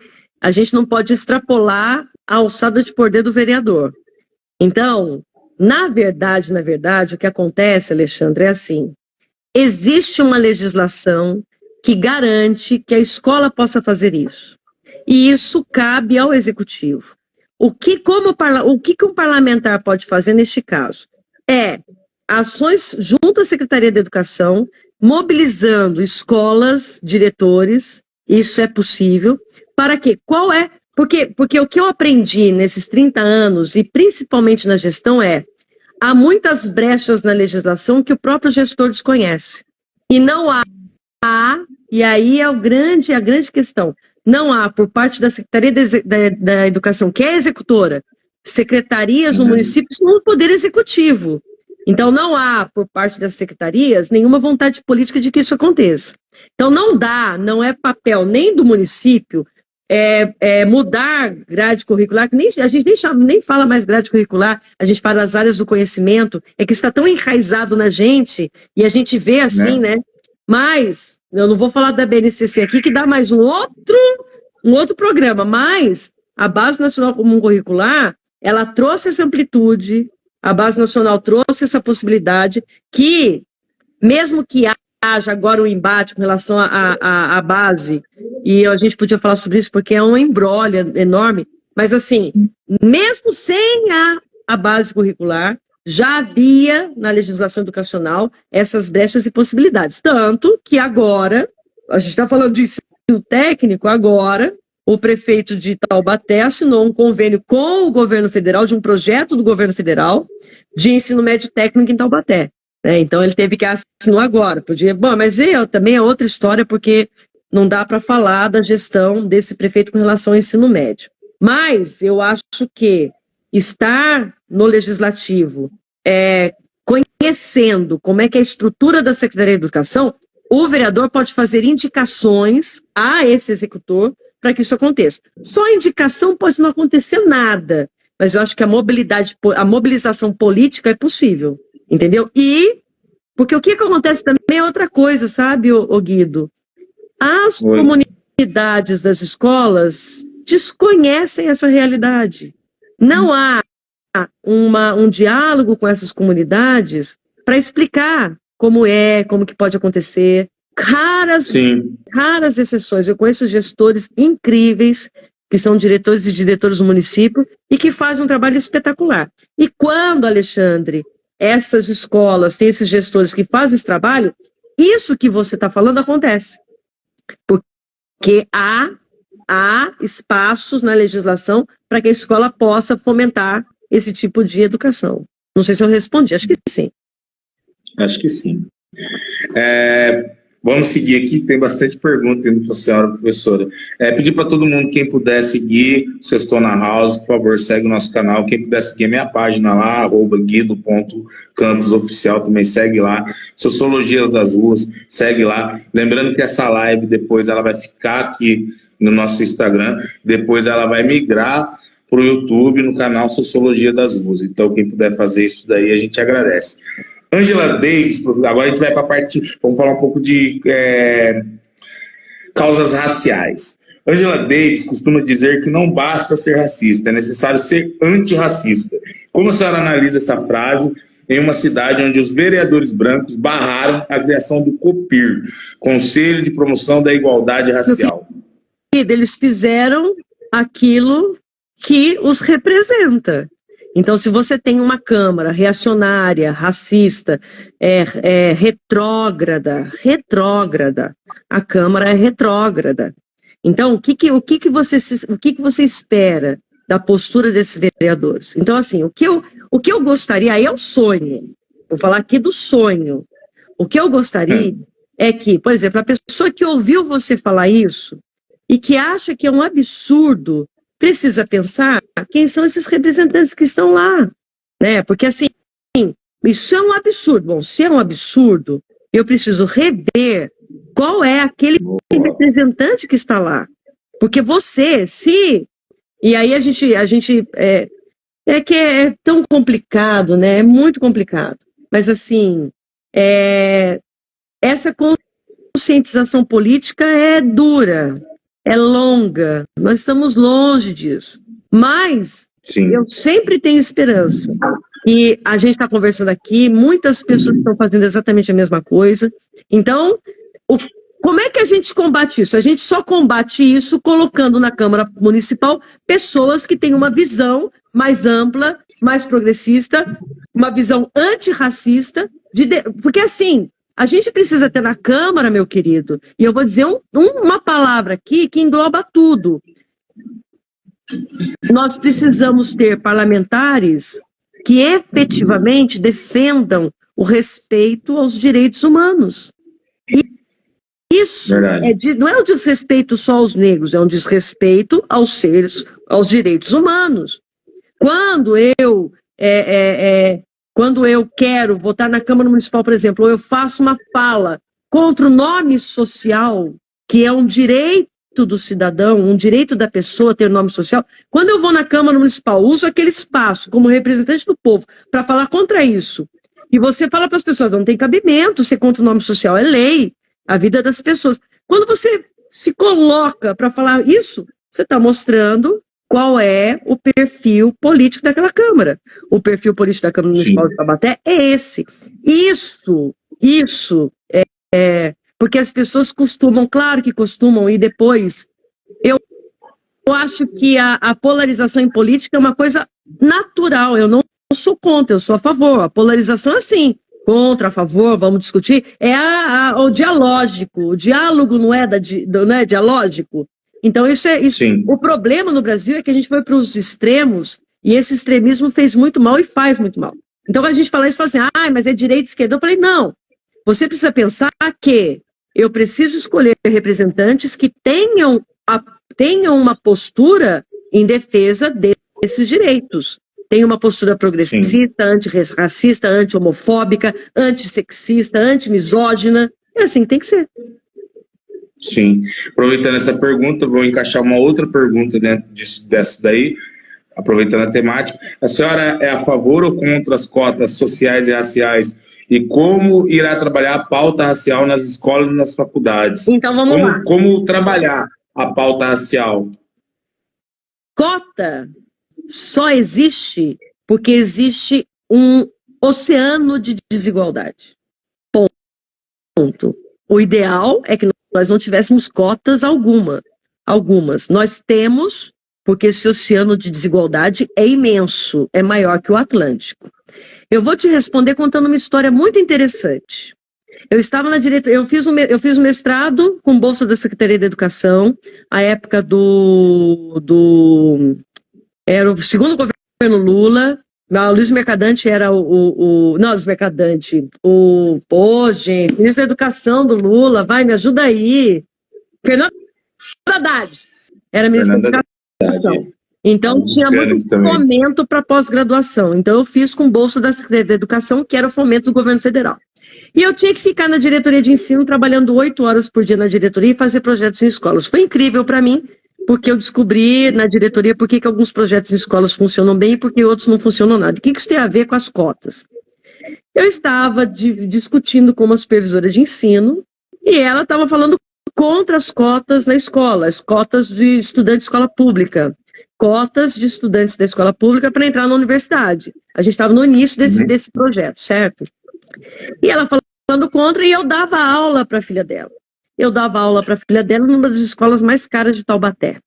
não pode extrapolar a alçada de poder do vereador. Então, na verdade, o que acontece, Alexandre, é assim, existe uma legislação que garante que a escola possa fazer isso. E isso cabe ao executivo. O que um parlamentar pode fazer neste caso? É ações junto à Secretaria da Educação, mobilizando escolas, diretores, isso é possível, para quê? Porque o que eu aprendi nesses 30 anos, e principalmente na gestão, há muitas brechas na legislação que o próprio gestor desconhece. E não há, e aí é a grande questão, não há por parte da Secretaria da Educação, que é a executora, secretarias no município, no poder executivo. Então, não há, por parte das secretarias, nenhuma vontade política de que isso aconteça. Então, não é papel nem do município mudar grade curricular, que a gente nem fala mais grade curricular, a gente fala das áreas do conhecimento, é que isso está tão enraizado na gente, e a gente vê assim, né? Mas, eu não vou falar da BNCC aqui, que dá mais um outro programa, mas a Base Nacional Comum Curricular, ela trouxe essa amplitude, a Base Nacional trouxe essa possibilidade que, mesmo que haja agora um embate com relação à base, e a gente podia falar sobre isso porque é um embrólio enorme, mas assim, mesmo sem a base curricular, já havia na legislação educacional essas brechas e possibilidades. Tanto que agora, a gente está falando de ensino técnico, agora o prefeito de Taubaté assinou um convênio com o governo federal, de um projeto do governo federal, de ensino médio técnico em Taubaté. Então ele teve que assinar agora. Bom, mas também é outra história, porque não dá para falar da gestão desse prefeito com relação ao ensino médio. Mas eu acho que estar no legislativo, conhecendo como é que é a estrutura da Secretaria de Educação, o vereador pode fazer indicações a esse executor para que isso aconteça. Só indicação pode não acontecer nada, mas eu acho que a mobilização política é possível, entendeu? Porque o que acontece também é outra coisa, sabe, Guido? As comunidades das escolas desconhecem essa realidade. Não há um diálogo com essas comunidades para explicar como que pode acontecer. Raras exceções. Eu conheço gestores incríveis, que são diretores e diretoras do município, e que fazem um trabalho espetacular. E quando, Alexandre, essas escolas têm esses gestores que fazem esse trabalho, isso que você está falando acontece. Porque há espaços na legislação para que a escola possa fomentar esse tipo de educação. Não sei se eu respondi, acho que sim. Acho que sim. Vamos seguir aqui, tem bastante pergunta indo para a senhora, professora. Pedir para todo mundo, quem puder seguir o Sextou na House, por favor, segue o nosso canal. Quem puder seguir a minha página lá, @guido.camposoficial, também segue lá. Sociologia das Ruas, segue lá. Lembrando que essa live, depois, ela vai ficar aqui no nosso Instagram, depois ela vai migrar para o YouTube, no canal Sociologia das Ruas. Então, quem puder fazer isso daí, a gente agradece. Angela Davis, agora a gente vai para a parte, vamos falar um pouco de causas raciais. Angela Davis costuma dizer que não basta ser racista, é necessário ser antirracista. Como a senhora analisa essa frase em uma cidade onde os vereadores brancos barraram a criação do COPIR, Conselho de Promoção da Igualdade Racial? Eles fizeram aquilo que os representa. Então, se você tem uma Câmara reacionária, racista, retrógrada, a Câmara é retrógrada. Então, o que você espera da postura desses vereadores? Então, assim, o que eu gostaria, aí é o sonho, vou falar aqui do sonho. O que eu gostaria é que, por exemplo, a pessoa que ouviu você falar isso e que acha que é um absurdo, precisa pensar quem são esses representantes que estão lá, né? Porque, assim, isso é um absurdo. Bom, se é um absurdo, eu preciso rever qual é aquele representante que está lá. Porque você, e aí a gente que é tão complicado, né? É muito complicado. Mas, assim, essa conscientização política é dura, é longa, nós estamos longe disso. Mas eu sempre tenho esperança. E a gente está conversando aqui, muitas pessoas estão fazendo exatamente a mesma coisa. Então, como é que a gente combate isso? A gente só combate isso colocando na Câmara Municipal pessoas que têm uma visão mais ampla, mais progressista, uma visão antirracista, porque assim, a gente precisa ter na Câmara, meu querido, e eu vou dizer uma palavra aqui que engloba tudo. Nós precisamos ter parlamentares que efetivamente defendam o respeito aos direitos humanos. E isso não é um desrespeito só aos negros, é um desrespeito aos direitos humanos. Quando eu quero votar na Câmara Municipal, por exemplo, ou eu faço uma fala contra o nome social, que é um direito do cidadão, um direito da pessoa ter nome social, quando eu vou na Câmara Municipal, uso aquele espaço como representante do povo para falar contra isso, e você fala para as pessoas, não tem cabimento ser contra o nome social, é lei, a vida das pessoas. Quando você se coloca para falar isso, você está mostrando qual é o perfil político daquela Câmara. O perfil político da Câmara Municipal de Taubaté é esse. Isso porque as pessoas costumam, claro que costumam, e depois, eu acho que a polarização em política é uma coisa natural, eu não sou contra, eu sou a favor, a polarização é assim, contra, a favor, vamos discutir, o dialógico, o diálogo não é dialógico. Então, isso. O problema no Brasil é que a gente foi para os extremos e esse extremismo fez muito mal e faz muito mal. Então, a gente fala isso e fala assim, mas é direita e esquerda. Eu falei, não, você precisa pensar que eu preciso escolher representantes que tenham uma postura em defesa desses direitos. Tem uma postura progressista, antirracista, anti-homofóbica, antissexista, antimisógina. É assim que tem que ser. Sim. Aproveitando essa pergunta, vou encaixar uma outra pergunta dentro dessa daí, aproveitando a temática. A senhora é a favor ou contra as cotas sociais e raciais? E como irá trabalhar a pauta racial nas escolas e nas faculdades? Então vamos lá. Como trabalhar a pauta racial? Cota só existe porque existe um oceano de desigualdade. Ponto. O ideal é que nós não tivéssemos cotas algumas. Nós temos, porque esse oceano de desigualdade é imenso, é maior que o Atlântico. Eu vou te responder contando uma história muito interessante. Eu estava na diretoria, eu fiz um mestrado com bolsa da Secretaria da Educação, a época era o segundo governo Lula. Luiz Mercadante era Luiz Mercadante, gente, ministro da Educação do Lula, vai, me ajuda aí. Fernando Haddad era ministro da Educação. Então, tinha muito fomento para pós-graduação. Então, eu fiz com bolsa da Secretaria da Educação, que era o fomento do governo federal. E eu tinha que ficar na diretoria de ensino, trabalhando 8 horas por dia na diretoria e fazer projetos em escolas. Foi incrível para mim, porque eu descobri na diretoria por que alguns projetos em escolas funcionam bem e por que outros não funcionam nada. O que isso tem a ver com as cotas? Eu estava discutindo com uma supervisora de ensino e ela estava falando contra as cotas na escola, as cotas de estudantes de escola pública, cotas de estudantes da escola pública para entrar na universidade. A gente estava no início desse projeto, certo? E ela falando contra, e eu dava aula para a filha dela. Eu dava aula para a filha dela numa das escolas mais caras de Taubaté.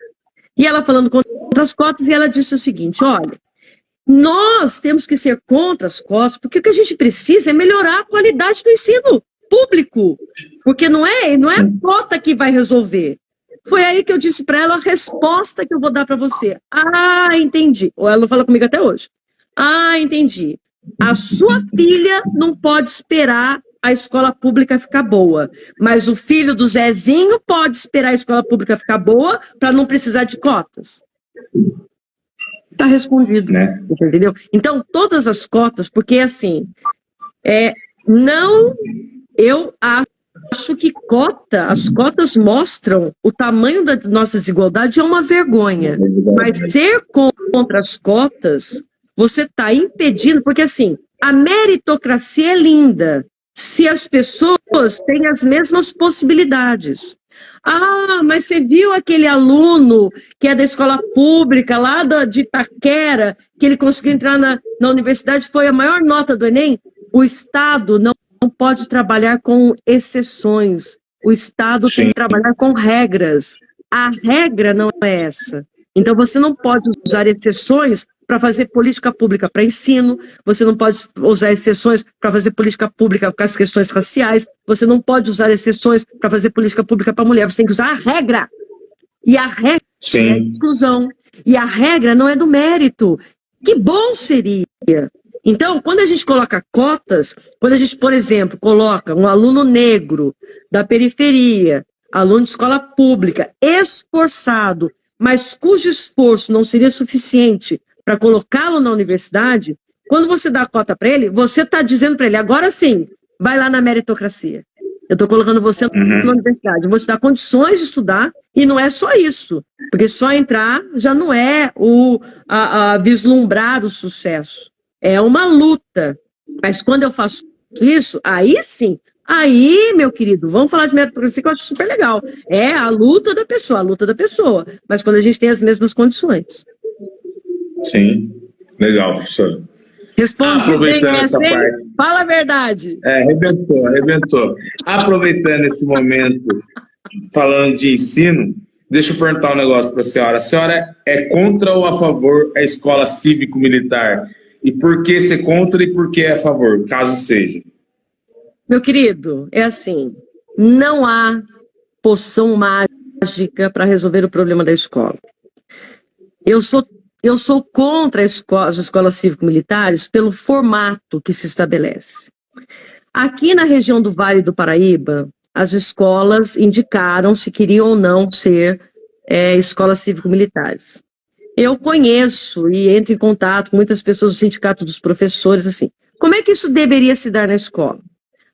E ela falando contra as cotas, e ela disse o seguinte, olha, Nós temos que ser contra as cotas, porque o que a gente precisa é melhorar a qualidade do ensino público, porque não é a cota que vai resolver. Foi aí que eu disse para ela a resposta que eu vou dar para você. Ah, entendi. Ou ela não fala comigo até hoje. Ah, entendi. A sua filha não pode esperar a escola pública ficar boa, mas o filho do Zezinho pode esperar a escola pública ficar boa para não precisar de cotas. Está respondido, Né? entendeu? Então, todas as cotas, porque assim, eu acho que as cotas mostram o tamanho da nossa desigualdade, é uma vergonha. Mas ser contra as cotas, você está impedindo, porque assim, a meritocracia é linda, se as pessoas têm as mesmas possibilidades. Ah, mas você viu aquele aluno que é da escola pública, lá de Itaquera, que ele conseguiu entrar na universidade, foi a maior nota do Enem? O Estado não pode trabalhar com exceções. O Estado tem que trabalhar com regras. A regra não é essa. Então, você não pode usar exceções para fazer política pública para ensino, você não pode usar exceções para fazer política pública com as questões raciais, você não pode usar exceções para fazer política pública para mulher, você tem que usar a regra. E a regra é a exclusão. E a regra não é do mérito. Que bom seria! Então, quando a gente coloca cotas, quando a gente, por exemplo, coloca um aluno negro da periferia, aluno de escola pública, esforçado, mas cujo esforço não seria suficiente para colocá-lo na universidade, quando você dá a cota para ele, você está dizendo para ele, agora sim, vai lá na meritocracia. Eu estou colocando você na universidade, eu vou te dar condições de estudar, e não é só isso, porque só entrar já não é vislumbrar o sucesso. É uma luta. Mas quando eu faço isso, aí sim, aí, meu querido, vamos falar de meritocracia, que eu acho super legal. É a luta da pessoa. Mas quando a gente tem as mesmas condições. Sim, legal, professor. Responde Aproveitando essa parte. Fala a verdade. Arrebentou. Aproveitando esse momento, falando de ensino, deixa eu perguntar um negócio para a senhora. A senhora é contra ou a favor a escola cívico-militar? E por que ser contra e por que é a favor, caso seja? Meu querido, é assim, não há poção mágica para resolver o problema da escola. Eu sou contra as escolas cívico-militares pelo formato que se estabelece. Aqui na região do Vale do Paraíba, as escolas indicaram se queriam ou não ser escolas cívico-militares. Eu conheço e entro em contato com muitas pessoas do sindicato dos professores, assim, como é que isso deveria se dar na escola?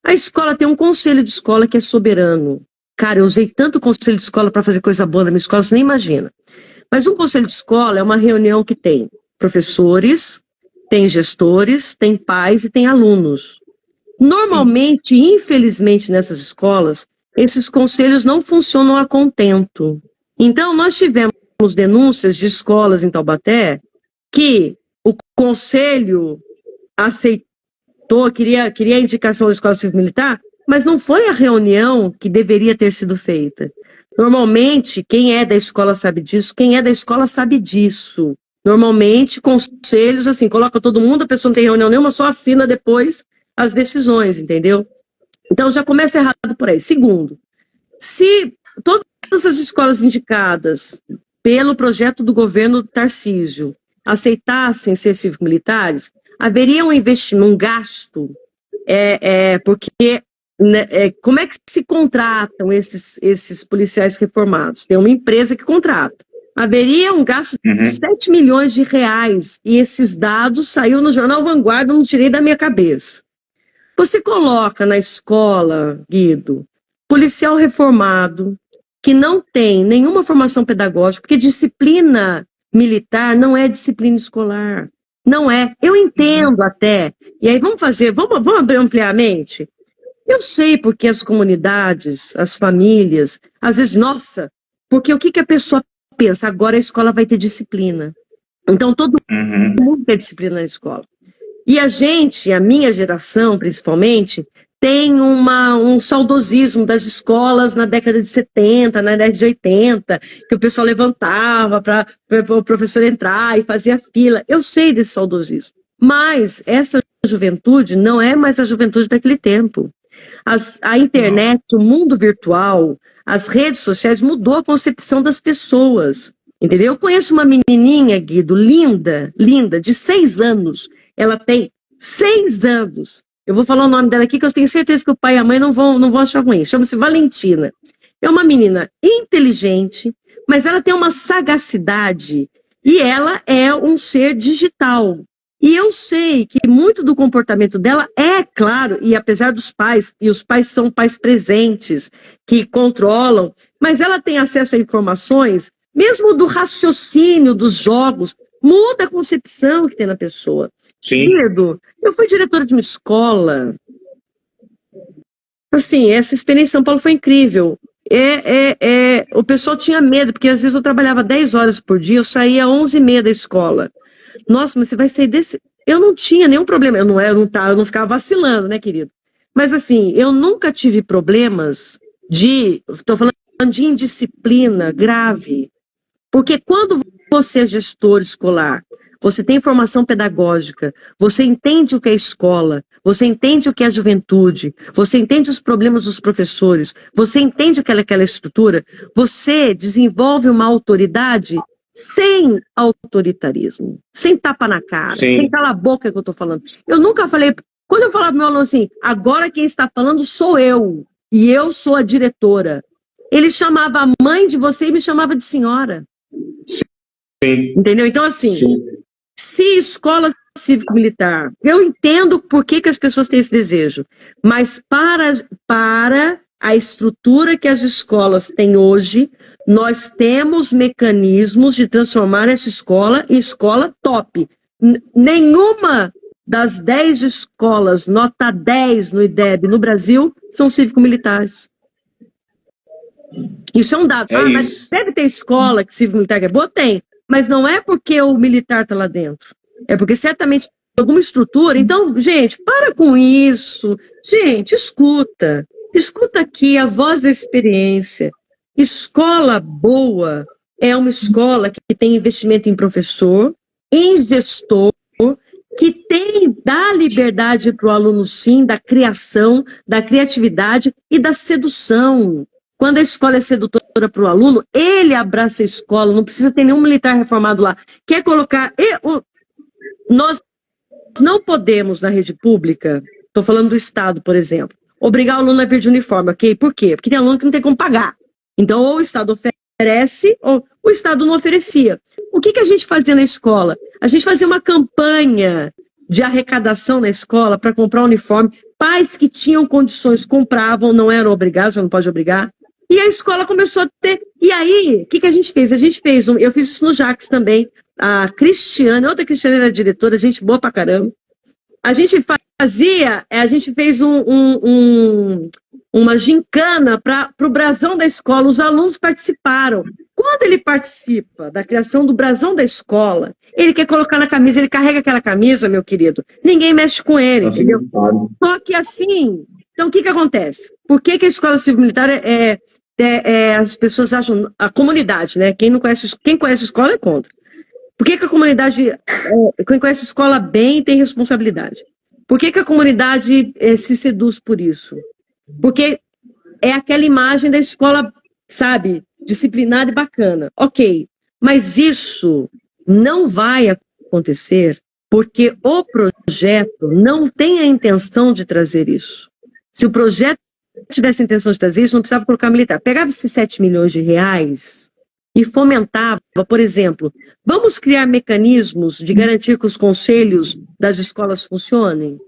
A escola tem um conselho de escola que é soberano. Cara, eu usei tanto conselho de escola para fazer coisa boa na minha escola, você nem imagina. Mas um conselho de escola é uma reunião que tem professores, tem gestores, tem pais e tem alunos. Normalmente, infelizmente, nessas escolas, esses conselhos não funcionam a contento. Então, nós tivemos denúncias de escolas em Taubaté que o conselho aceitou, queria a indicação da escola cívico-militar, mas não foi a reunião que deveria ter sido feita. Normalmente, quem é da escola sabe disso, quem é da escola sabe disso. Normalmente, conselhos, assim, coloca todo mundo, a pessoa não tem reunião nenhuma, só assina depois as decisões, entendeu? Então, já começa errado por aí. Segundo, se todas as escolas indicadas pelo projeto do governo Tarcísio aceitassem ser cívico-militares, haveria um investimento, um gasto, porque como é que se contratam esses policiais reformados? Tem uma empresa que contrata. Haveria um gasto de 7 milhões de reais, e esses dados saiu no jornal Vanguarda, não tirei da minha cabeça. Você coloca na escola, Guido, policial reformado, que não tem nenhuma formação pedagógica, porque disciplina militar não é disciplina escolar. Não é. Eu entendo até. E aí vamos ampliar a mente? Eu sei porque as comunidades, as famílias, às vezes, nossa, porque o que a pessoa pensa? Agora a escola vai ter disciplina. Então todo mundo tem disciplina na escola. E a minha geração, principalmente, tem um saudosismo das escolas na década de 70, na década de 80, que o pessoal levantava para o professor entrar e fazia fila. Eu sei desse saudosismo. Mas essa juventude não é mais a juventude daquele tempo. A internet, o mundo virtual, as redes sociais mudou a concepção das pessoas. Entendeu? Eu conheço uma menininha, Guido, linda, de 6 anos. Ela tem 6 anos. Eu vou falar o nome dela aqui, que eu tenho certeza que o pai e a mãe não vão achar ruim. Chama-se Valentina. É uma menina inteligente, mas ela tem uma sagacidade e ela é um ser digital. E eu sei que muito do comportamento dela é claro, e apesar dos pais, e os pais são pais presentes, que controlam, mas ela tem acesso a informações, mesmo do raciocínio dos jogos, muda a concepção que tem na pessoa. Sim. Querido, eu fui diretora de uma escola. Assim, essa experiência em São Paulo foi incrível. O pessoal tinha medo, porque às vezes eu trabalhava 10 horas por dia, eu saía às 11h30 da escola. Nossa, mas você vai sair desse... Eu não tinha nenhum problema, eu não ficava vacilando, né, querido? Mas assim, eu nunca tive problemas estou falando de indisciplina grave. Porque quando você é gestor escolar, você tem formação pedagógica, você entende o que é escola, você entende o que é juventude, você entende os problemas dos professores, você entende o que é aquela estrutura, você desenvolve uma autoridade sem autoritarismo, sem tapa na cara, Sim. sem calar a boca que eu estou falando. Eu nunca falei, quando eu falava pro meu aluno assim, agora quem está falando sou eu, e eu sou a diretora. Ele chamava a mãe de você e me chamava de senhora. Sim. Entendeu? Então, assim, Sim. se escola cívico-militar, eu entendo por que as pessoas têm esse desejo, mas para a estrutura que as escolas têm hoje, nós temos mecanismos de transformar essa escola em escola top. Nenhuma das 10 escolas, nota 10 no IDEB no Brasil, são cívico-militares. Isso é um dado. Mas deve ter escola que cívico-militar que é boa? Tem. Mas não é porque o militar está lá dentro. É porque certamente alguma estrutura. Então, gente, para com isso. Gente, escuta. Escuta aqui a voz da experiência. Escola boa é uma escola que tem investimento em professor, em gestor, que dá liberdade para o aluno, sim, da criação, da criatividade e da sedução. Quando a escola é sedutora para o aluno, ele abraça a escola, não precisa ter nenhum militar reformado lá. Quer colocar... Nós não podemos, na rede pública, estou falando do Estado, por exemplo, obrigar o aluno a vir de uniforme, ok? Por quê? Porque tem aluno que não tem como pagar. Então, ou o Estado oferece, ou o Estado não oferecia. O que a gente fazia na escola? A gente fazia uma campanha de arrecadação na escola para comprar uniforme. Pais que tinham condições compravam, não eram obrigados, você não pode obrigar. E a escola começou a ter... E aí, o que a gente fez? Eu fiz isso no Jax também. A Cristiane, outra Cristiane era diretora, gente boa pra caramba. A gente fez uma gincana para o brasão da escola, os alunos participaram. Quando ele participa da criação do brasão da escola, ele quer colocar na camisa, ele carrega aquela camisa, meu querido, ninguém mexe com ele, entendeu? Só que assim, então o que acontece? Por que a escola cívico-militar as pessoas acham, a comunidade, né? Quem conhece a escola é contra. Por que a comunidade, quem conhece a escola bem tem responsabilidade? Por que a comunidade se seduz por isso? Porque é aquela imagem da escola, sabe, disciplinada e bacana. Ok, mas isso não vai acontecer porque o projeto não tem a intenção de trazer isso. Se o projeto tivesse a intenção de trazer isso, não precisava colocar militar. Pegava esses 7 milhões de reais e fomentava, por exemplo, vamos criar mecanismos de garantir que os conselhos das escolas funcionem?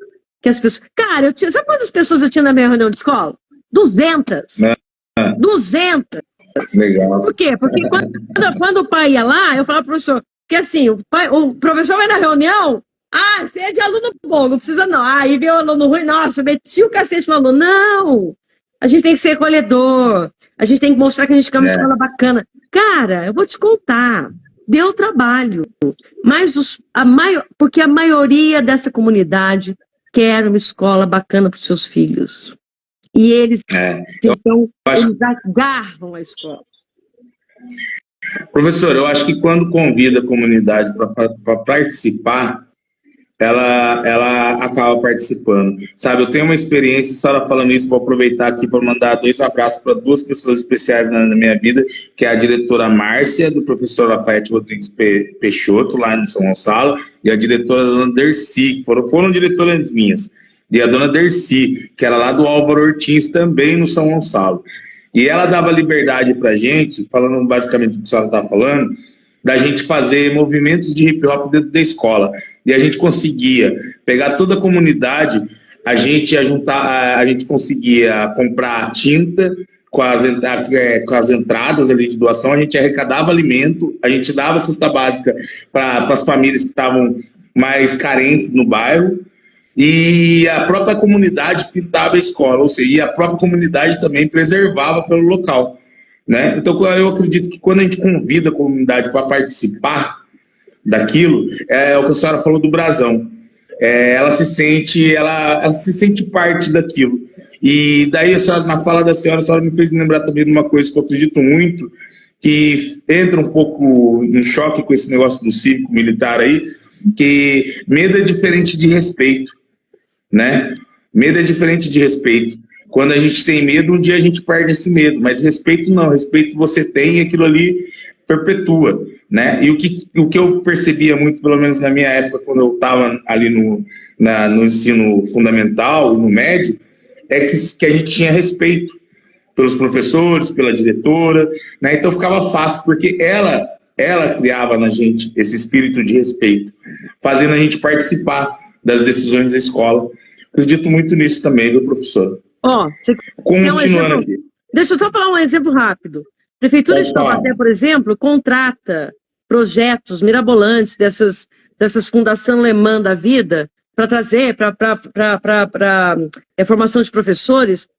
Que as pessoas... Cara, sabe quantas pessoas eu tinha na minha reunião de escola? 200! 200! Legal. Por quê? Porque quando o pai ia lá, eu falava pro professor, que assim, o professor vai na reunião, você é de aluno bom, não precisa não. Aí veio o aluno ruim, nossa, meti o cacete no aluno. Não! A gente tem que ser acolhedor, a gente tem que mostrar que a gente quer uma escola bacana. Cara, eu vou te contar, deu trabalho, mas porque a maioria dessa comunidade quer uma escola bacana para os seus filhos. E eles, então, eles agarram a escola. Professor, eu acho que quando convida a comunidade para participar, ela acaba participando. Sabe, eu tenho uma experiência, a senhora falando isso, vou aproveitar aqui para mandar 2 abraços para 2 pessoas especiais na minha vida, que é a diretora Márcia, do professor Lafayette Rodrigues Peixoto, lá em São Gonçalo, e a diretora Dona Dercy, que foram diretoras minhas, e a Dona Dercy, que era lá do Álvaro Ortiz, também no São Gonçalo. E ela dava liberdade para a gente, falando basicamente o que a senhora está falando, da gente fazer movimentos de hip-hop dentro da escola. E a gente conseguia pegar toda a comunidade, a gente conseguia comprar tinta com as entradas ali de doação, a gente arrecadava alimento, a gente dava cesta básica para as famílias que estavam mais carentes no bairro, e a própria comunidade pintava a escola, ou seja, a própria comunidade também preservava pelo local, né? Então, eu acredito que quando a gente convida a comunidade para participar daquilo, é o que a senhora falou do brasão. Ela se sente parte daquilo. E daí, na fala da senhora, a senhora me fez lembrar também de uma coisa que eu acredito muito, que entra um pouco em choque com esse negócio do cívico-militar aí, que medo é diferente de respeito, né? Medo é diferente de respeito. Quando a gente tem medo, um dia a gente perde esse medo, mas respeito não, respeito você tem e aquilo ali perpetua, né? E o que eu percebia muito, pelo menos na minha época, quando eu estava ali no ensino fundamental e no médio, é que a gente tinha respeito pelos professores, pela diretora, né? Então ficava fácil, porque ela criava na gente esse espírito de respeito, fazendo a gente participar das decisões da escola. Acredito muito nisso também, viu, professor? Continuando aqui. Deixa eu só falar um exemplo rápido. A Prefeitura de Taubaté, por exemplo, contrata projetos mirabolantes dessas Fundação Alemã da Vida para trazer para a formação de professores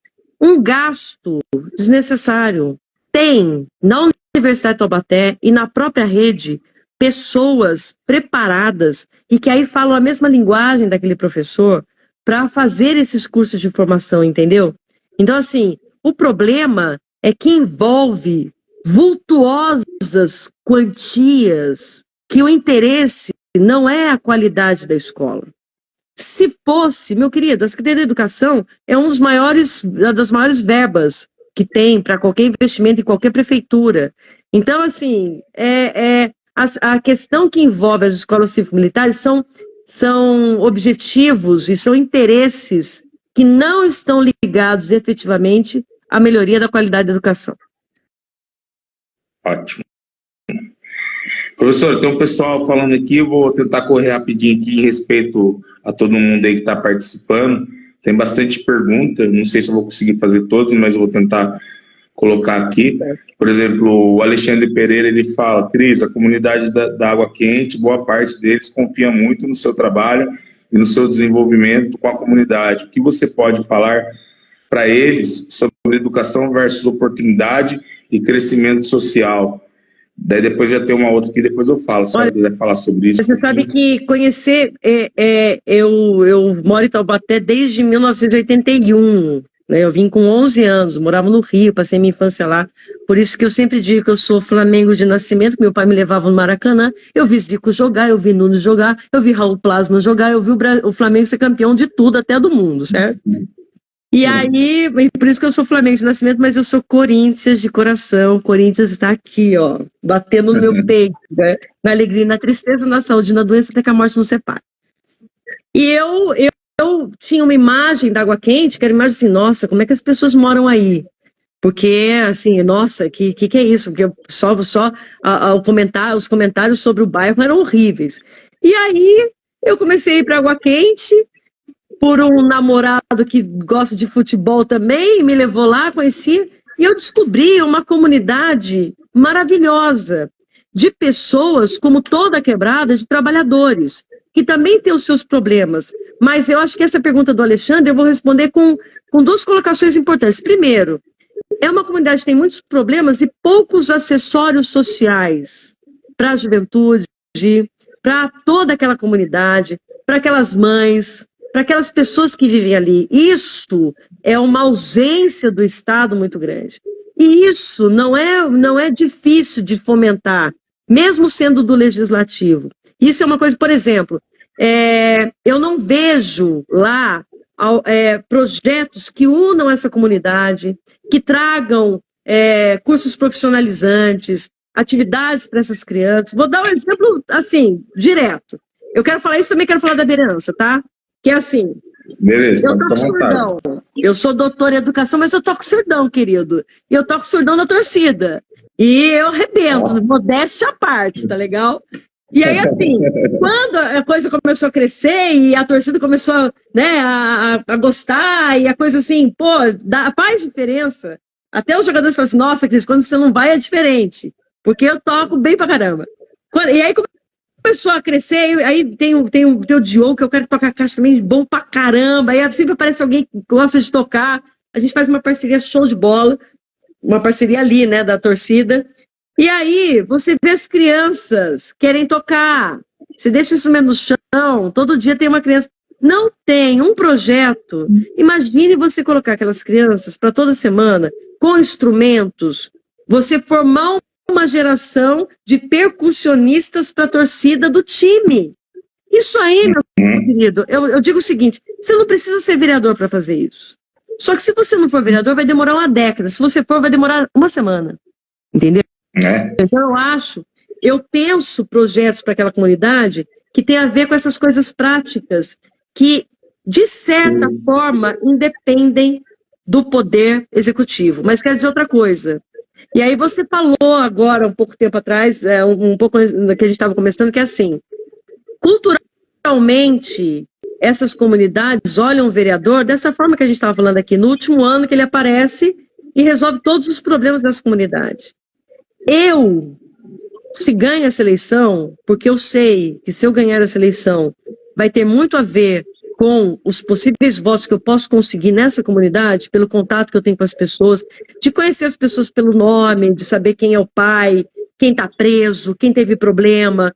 um gasto desnecessário. Tem na Universidade de Taubaté e na própria rede pessoas preparadas e que aí falam a mesma linguagem daquele professor para fazer esses cursos de formação, entendeu? Então, assim, o problema é que envolve vultuosas quantias, que o interesse não é a qualidade da escola. Se fosse, meu querido, a Secretaria da Educação é uma das maiores verbas que tem para qualquer investimento em qualquer prefeitura. Então, assim, a questão que envolve as escolas cívico-militares são objetivos e são interesses que não estão ligados efetivamente à melhoria da qualidade da educação. Ótimo. Professor, tem um pessoal falando aqui, eu vou tentar correr rapidinho aqui em respeito a todo mundo aí que está participando. Tem bastante pergunta, não sei se eu vou conseguir fazer todas, mas eu vou tentar colocar aqui. Por exemplo, o Alexandre Pereira, ele fala: Cris, a comunidade da Água Quente, boa parte deles confia muito no seu trabalho e no seu desenvolvimento com a comunidade. O que você pode falar para eles sobre educação versus oportunidade e crescimento social? Daí depois já tem uma outra que depois eu falo, se você quiser falar sobre isso. Você sabe que conhecer, eu moro em Taubaté desde 1981, né? Eu vim com 11 anos, morava no Rio, passei minha infância lá, por isso que eu sempre digo que eu sou Flamengo de nascimento, que meu pai me levava no Maracanã, eu vi Zico jogar, eu vi Nuno jogar, eu vi Raul Plasma jogar, eu vi o Flamengo ser campeão de tudo, até do mundo, certo? E aí, por isso que eu sou Flamengo de nascimento, mas eu sou Corinthians de coração. Corinthians está aqui, ó, batendo no meu peito, né? Na alegria, na tristeza, na saúde, na doença, até que a morte nos separe. E eu tinha uma imagem da Água Quente, que era uma imagem assim, nossa, como é que as pessoas moram aí? Porque, assim, nossa, que é isso? Porque os comentários sobre o bairro eram horríveis. E aí, eu comecei a ir para Água Quente, por um namorado que gosta de futebol também, me levou lá, conheci, e eu descobri uma comunidade maravilhosa de pessoas, como toda a quebrada, de trabalhadores, que também tem os seus problemas. Mas eu acho que essa pergunta do Alexandre eu vou responder com 2 colocações importantes. Primeiro, é uma comunidade que tem muitos problemas e poucos acessórios sociais para a juventude, para toda aquela comunidade, para aquelas mães, para aquelas pessoas que vivem ali. Isso é uma ausência do Estado muito grande. E isso não é difícil de fomentar, mesmo sendo do legislativo. Isso é uma coisa, por exemplo, eu não vejo lá projetos que unam essa comunidade, que tragam cursos profissionalizantes, atividades para essas crianças. Vou dar um exemplo, assim, direto. Eu quero falar isso, também quero falar da vereança, tá? Que é assim... Beleza, Eu toco surdão. Eu sou doutora em educação, mas eu toco surdão, querido. E eu toco surdão na torcida. E eu arrebento, modéstia à parte, tá legal? E aí, assim, quando a coisa começou a crescer e a torcida começou, né, a gostar, e a coisa assim, pô, faz diferença. Até os jogadores falam assim, nossa, Cris, quando você não vai é diferente. Porque eu toco bem pra caramba. E aí começou a crescer, aí tem o Diogo, que eu quero tocar caixa também, bom pra caramba, aí sempre aparece alguém que gosta de tocar, a gente faz uma parceria show de bola, uma parceria ali, né, da torcida, e aí você vê as crianças querem tocar, você deixa o instrumento no chão, todo dia tem uma criança, não tem um projeto, imagine você colocar aquelas crianças para toda semana, com instrumentos, você formar uma geração de percussionistas para a torcida do time. Isso aí, meu querido, eu digo o seguinte, você não precisa ser vereador para fazer isso. Só que se você não for vereador, vai demorar uma década. Se você for, vai demorar uma semana. Entendeu? Então eu penso projetos para aquela comunidade que tem a ver com essas coisas práticas, que, de certa forma, independem do poder executivo. Mas quer dizer outra coisa. E aí você falou agora, um pouco tempo atrás, um pouco que a gente estava começando, que é assim, culturalmente, essas comunidades olham o vereador dessa forma que a gente estava falando aqui, no último ano que ele aparece e resolve todos os problemas dessa comunidade. Se ganho essa eleição, porque eu sei que se eu ganhar essa eleição, vai ter muito a ver com os possíveis votos que eu posso conseguir nessa comunidade, pelo contato que eu tenho com as pessoas, de conhecer as pessoas pelo nome, de saber quem é o pai, quem está preso, quem teve problema,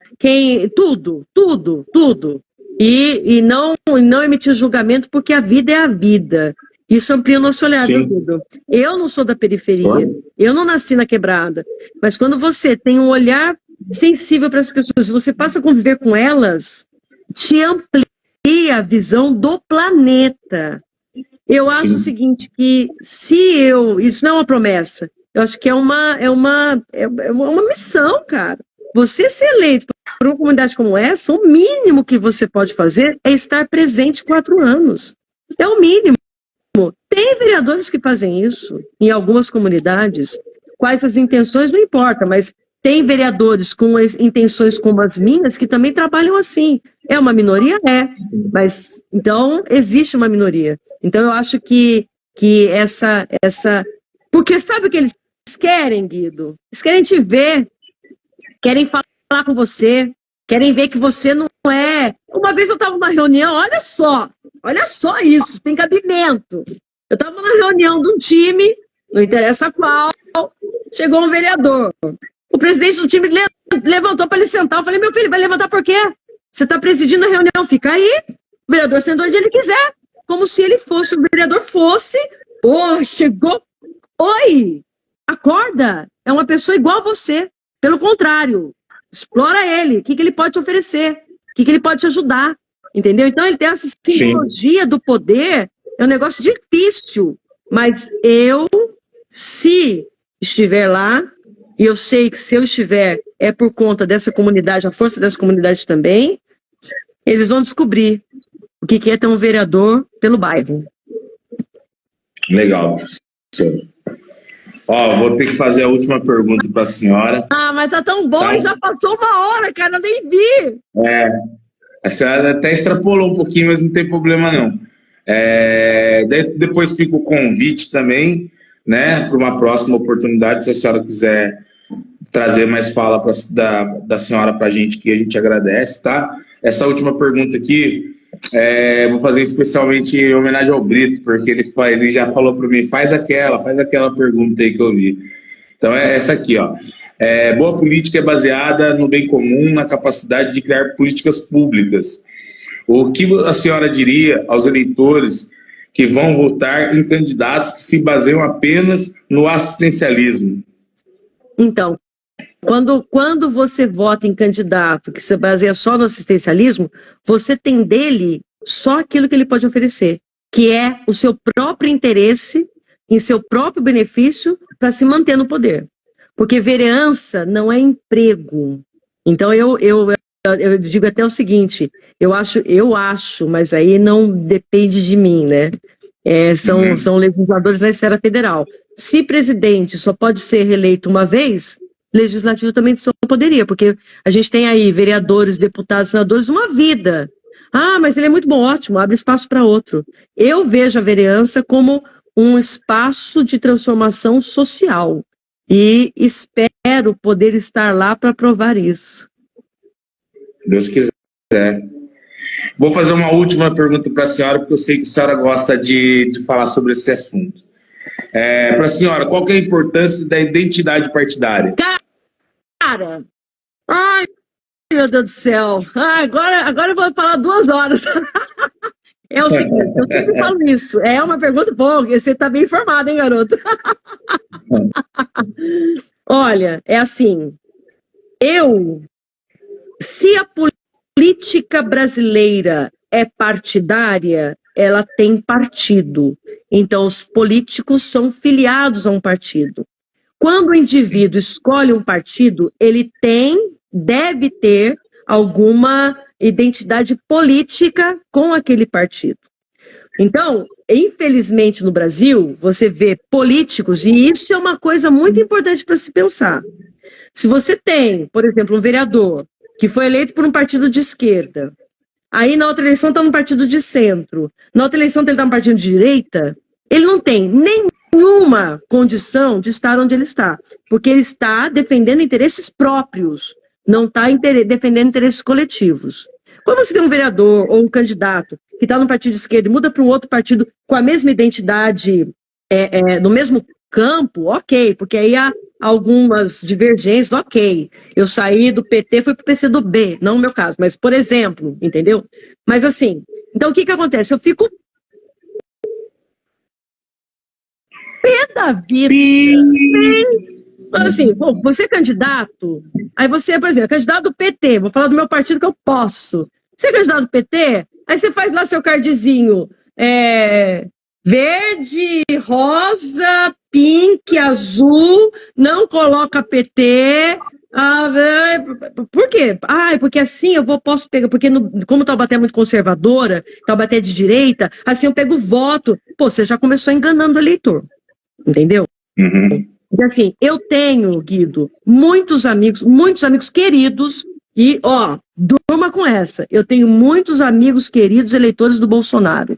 tudo. E não emitir julgamento, porque a vida é a vida. Isso amplia o nosso olhar, meu querido. Eu não sou da periferia, eu não nasci na quebrada, mas quando você tem um olhar sensível para as pessoas, você passa a conviver com elas, te amplia a visão do planeta. Eu acho o seguinte, que isso não é uma promessa, eu acho que é uma missão, cara. Você ser eleito por uma comunidade como essa, o mínimo que você pode fazer é estar presente 4 anos. É o mínimo. Tem vereadores que fazem isso em algumas comunidades. Quais as intenções, não importa, mas tem vereadores com intenções como as minhas que também trabalham assim. É uma minoria? É. Mas, então, existe uma minoria. Então, eu acho que essa... Porque sabe o que eles querem, Guido? Eles querem te ver, querem falar com você, querem ver que você não é... Uma vez eu estava numa reunião, olha só isso, tem cabimento. Eu estava numa reunião de um time, não interessa qual, chegou um vereador. O presidente do time levantou para ele sentar. Eu falei, meu filho, vai levantar por quê? Você está presidindo a reunião, fica aí. O vereador senta onde ele quiser. Como se ele fosse, o vereador fosse. Pô, chegou. Oi, acorda. É uma pessoa igual a você. Pelo contrário, explora ele. O que ele pode te oferecer? O que ele pode te ajudar? Entendeu? Então ele tem essa simbologia do poder. É um negócio difícil. Mas se estiver lá, e eu sei que se eu estiver, é por conta dessa comunidade, a força dessa comunidade também, eles vão descobrir o que é ter um vereador pelo bairro. Legal. Ó, vou ter que fazer a última pergunta para a senhora. Ah, mas tá tão bom, tá? Já passou 1 hora, cara, eu nem vi. A senhora até extrapolou um pouquinho, mas não tem problema não. Depois fica o convite também, né, para uma próxima oportunidade, se a senhora quiser trazer mais fala da senhora para a gente, que a gente agradece, tá? Essa última pergunta aqui, vou fazer especialmente em homenagem ao Brito, porque ele já falou para mim, faz aquela pergunta aí que eu vi. Então é essa aqui, ó. Boa política é baseada no bem comum, na capacidade de criar políticas públicas. O que a senhora diria aos eleitores que vão votar em candidatos que se baseiam apenas no assistencialismo? Então, quando você vota em candidato que se baseia só no assistencialismo, você tem dele só aquilo que ele pode oferecer, que é o seu próprio interesse, em seu próprio benefício, para se manter no poder. Porque vereança não é emprego. Então, eu digo até o seguinte, eu acho, mas aí não depende de mim, né? São legisladores na esfera federal. Se presidente só pode ser reeleito uma vez, legislativo também só poderia, porque a gente tem aí vereadores, deputados, senadores, uma vida. Ah, mas ele é muito bom, ótimo, abre espaço para outro. Eu vejo a vereança como um espaço de transformação social e espero poder estar lá para provar isso. Deus quiser. Vou fazer uma última pergunta para a senhora, porque eu sei que a senhora gosta de falar sobre esse assunto. Para a senhora, qual que é a importância da identidade partidária? Cara, ai, meu Deus do céu, agora eu vou falar 2 horas. É o seguinte, eu sempre falo isso, é uma pergunta boa, você está bem informado, hein, garoto? Olha, é assim, se a política brasileira é partidária, ela tem partido. Então, os políticos são filiados a um partido. Quando o indivíduo escolhe um partido, ele deve ter alguma identidade política com aquele partido. Então, infelizmente no Brasil, você vê políticos, e isso é uma coisa muito importante para se pensar. Se você tem, por exemplo, um vereador que foi eleito por um partido de esquerda, aí na outra eleição está num partido de centro, na outra eleição ele está num partido de direita, ele não tem nenhuma condição de estar onde ele está, porque ele está defendendo interesses próprios, não está defendendo interesses coletivos. Quando você tem um vereador ou um candidato que está num partido de esquerda e muda para um outro partido com a mesma identidade, no mesmo campo, ok, porque aí há algumas divergências, ok. Eu saí do PT, fui para o PCdoB, não o meu caso, mas por exemplo, entendeu? Mas assim, então o que acontece? Eu fico pé da vida. Assim, bom, você é candidato, aí você, por exemplo, é candidato do PT, vou falar do meu partido que eu posso. Você é candidato do PT, aí você faz lá seu cardzinho, verde, rosa, pink, azul, não coloca PT. Por quê? Porque assim eu posso pegar, porque como Taubaté é muito conservadora, Taubaté é de direita, assim eu pego o voto. Pô, você já começou enganando o eleitor, entendeu? Uhum. Porque assim, eu tenho, Guido, muitos amigos queridos, e ó, durma com essa, eu tenho muitos amigos queridos eleitores do Bolsonaro.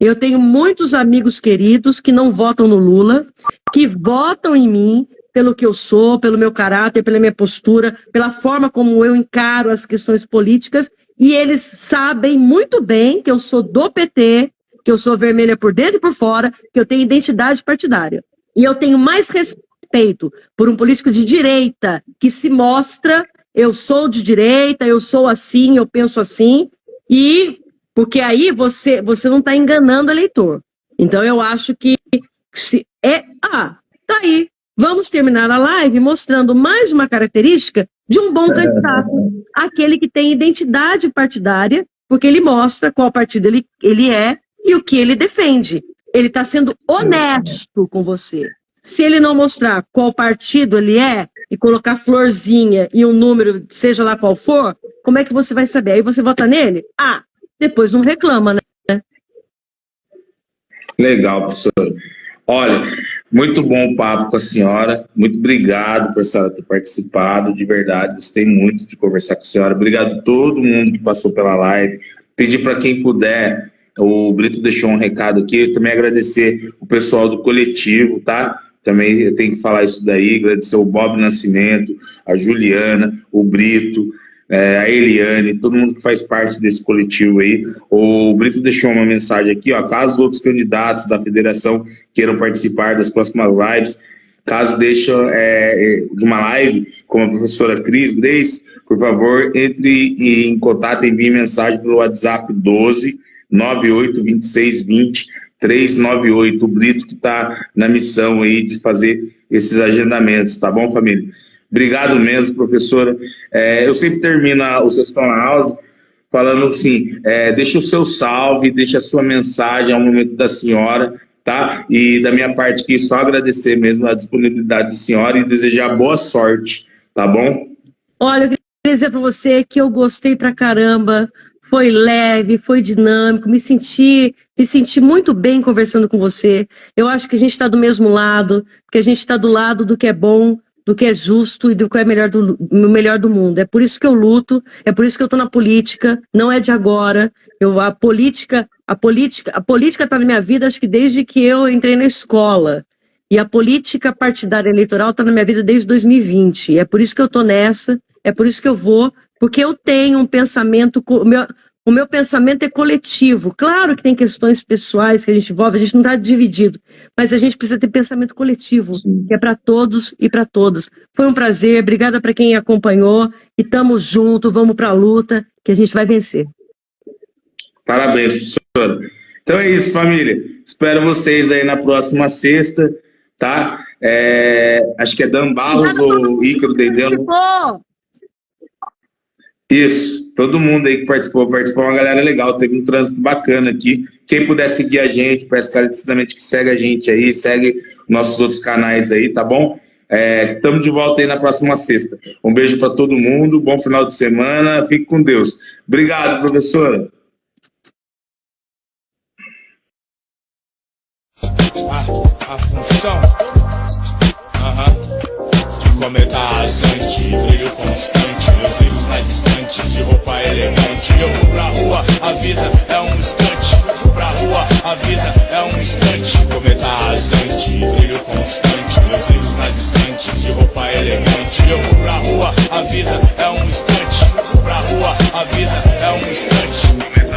Eu tenho muitos amigos queridos que não votam no Lula, que votam em mim pelo que eu sou, pelo meu caráter, pela minha postura, pela forma como eu encaro as questões políticas, e eles sabem muito bem que eu sou do PT, que eu sou vermelha por dentro e por fora, que eu tenho identidade partidária. E eu tenho mais respeito por um político de direita que se mostra, eu sou de direita, eu sou assim, eu penso assim, porque aí você não está enganando o eleitor. Então eu acho que tá aí. Vamos terminar a live mostrando mais uma característica de um bom candidato, aquele que tem identidade partidária, porque ele mostra qual partido ele é e o que ele defende. Ele está sendo honesto com você. Se ele não mostrar qual partido ele é e colocar florzinha e um número, seja lá qual for, como é que você vai saber? Aí você vota nele? Depois não reclama, né? Legal, professor. Olha, muito bom o papo com a senhora. Muito obrigado por a senhora ter participado, de verdade. Gostei muito de conversar com a senhora. Obrigado a todo mundo que passou pela live. Pedir para quem puder, o Brito deixou um recado aqui, também agradecer o pessoal do coletivo, tá? Também eu tenho que falar isso daí, agradecer o Bob Nascimento, a Juliana, o Brito, a Eliane, todo mundo que faz parte desse coletivo aí. O Brito deixou uma mensagem aqui, ó, caso outros candidatos da federação queiram participar das próximas lives, caso deixem de uma live, como a professora Cris Grace, por favor, entre em contato, envie mensagem pelo WhatsApp 12 98 26 20 398. O Brito que está na missão aí de fazer esses agendamentos, tá bom, família? Obrigado mesmo, professora. Eu sempre termino o Sextão na House falando assim, deixa o seu salve, deixa a sua mensagem ao momento da senhora, tá? E da minha parte aqui, só agradecer mesmo a disponibilidade da senhora e desejar boa sorte, tá bom? Olha, eu queria dizer para você que eu gostei pra caramba, foi leve, foi dinâmico, me senti muito bem conversando com você. Eu acho que a gente está do mesmo lado, que a gente está do lado do que é bom, do que é justo e do que é melhor do mundo. É por isso que eu luto, é por isso que eu estou na política, não é de agora. A política está na minha vida, acho que desde que eu entrei na escola. E a política partidária eleitoral está na minha vida desde 2020. E é por isso que eu estou nessa, é por isso que eu vou, porque eu tenho um pensamento, o meu pensamento é coletivo. Claro que tem questões pessoais que a gente envolve, a gente não está dividido, mas a gente precisa ter pensamento coletivo, que é para todos e para todas. Foi um prazer, obrigada para quem acompanhou, e estamos juntos, vamos para a luta, que a gente vai vencer. Parabéns, professora. Então é isso, família. Espero vocês aí na próxima sexta, tá? Acho que é Dan Barros ou Ícaro Deidão. Isso, todo mundo aí que participou uma galera legal, teve um trânsito bacana aqui. Quem puder seguir a gente, peço encarecidamente que segue a gente aí, segue nossos outros canais aí, tá bom? Estamos de volta aí na próxima sexta. Um beijo para todo mundo, bom final de semana, fique com Deus. Obrigado, professora. A função de cometa rasante, brilho constante, meus livros mais distantes, de roupa elegante. Eu vou pra rua, a vida é um instante. Pra rua, a vida é um instante. Cometa rasante, brilho constante, meus livros mais distantes, de roupa elegante. Eu vou pra rua, a vida é um instante. Pra rua, a vida é um instante.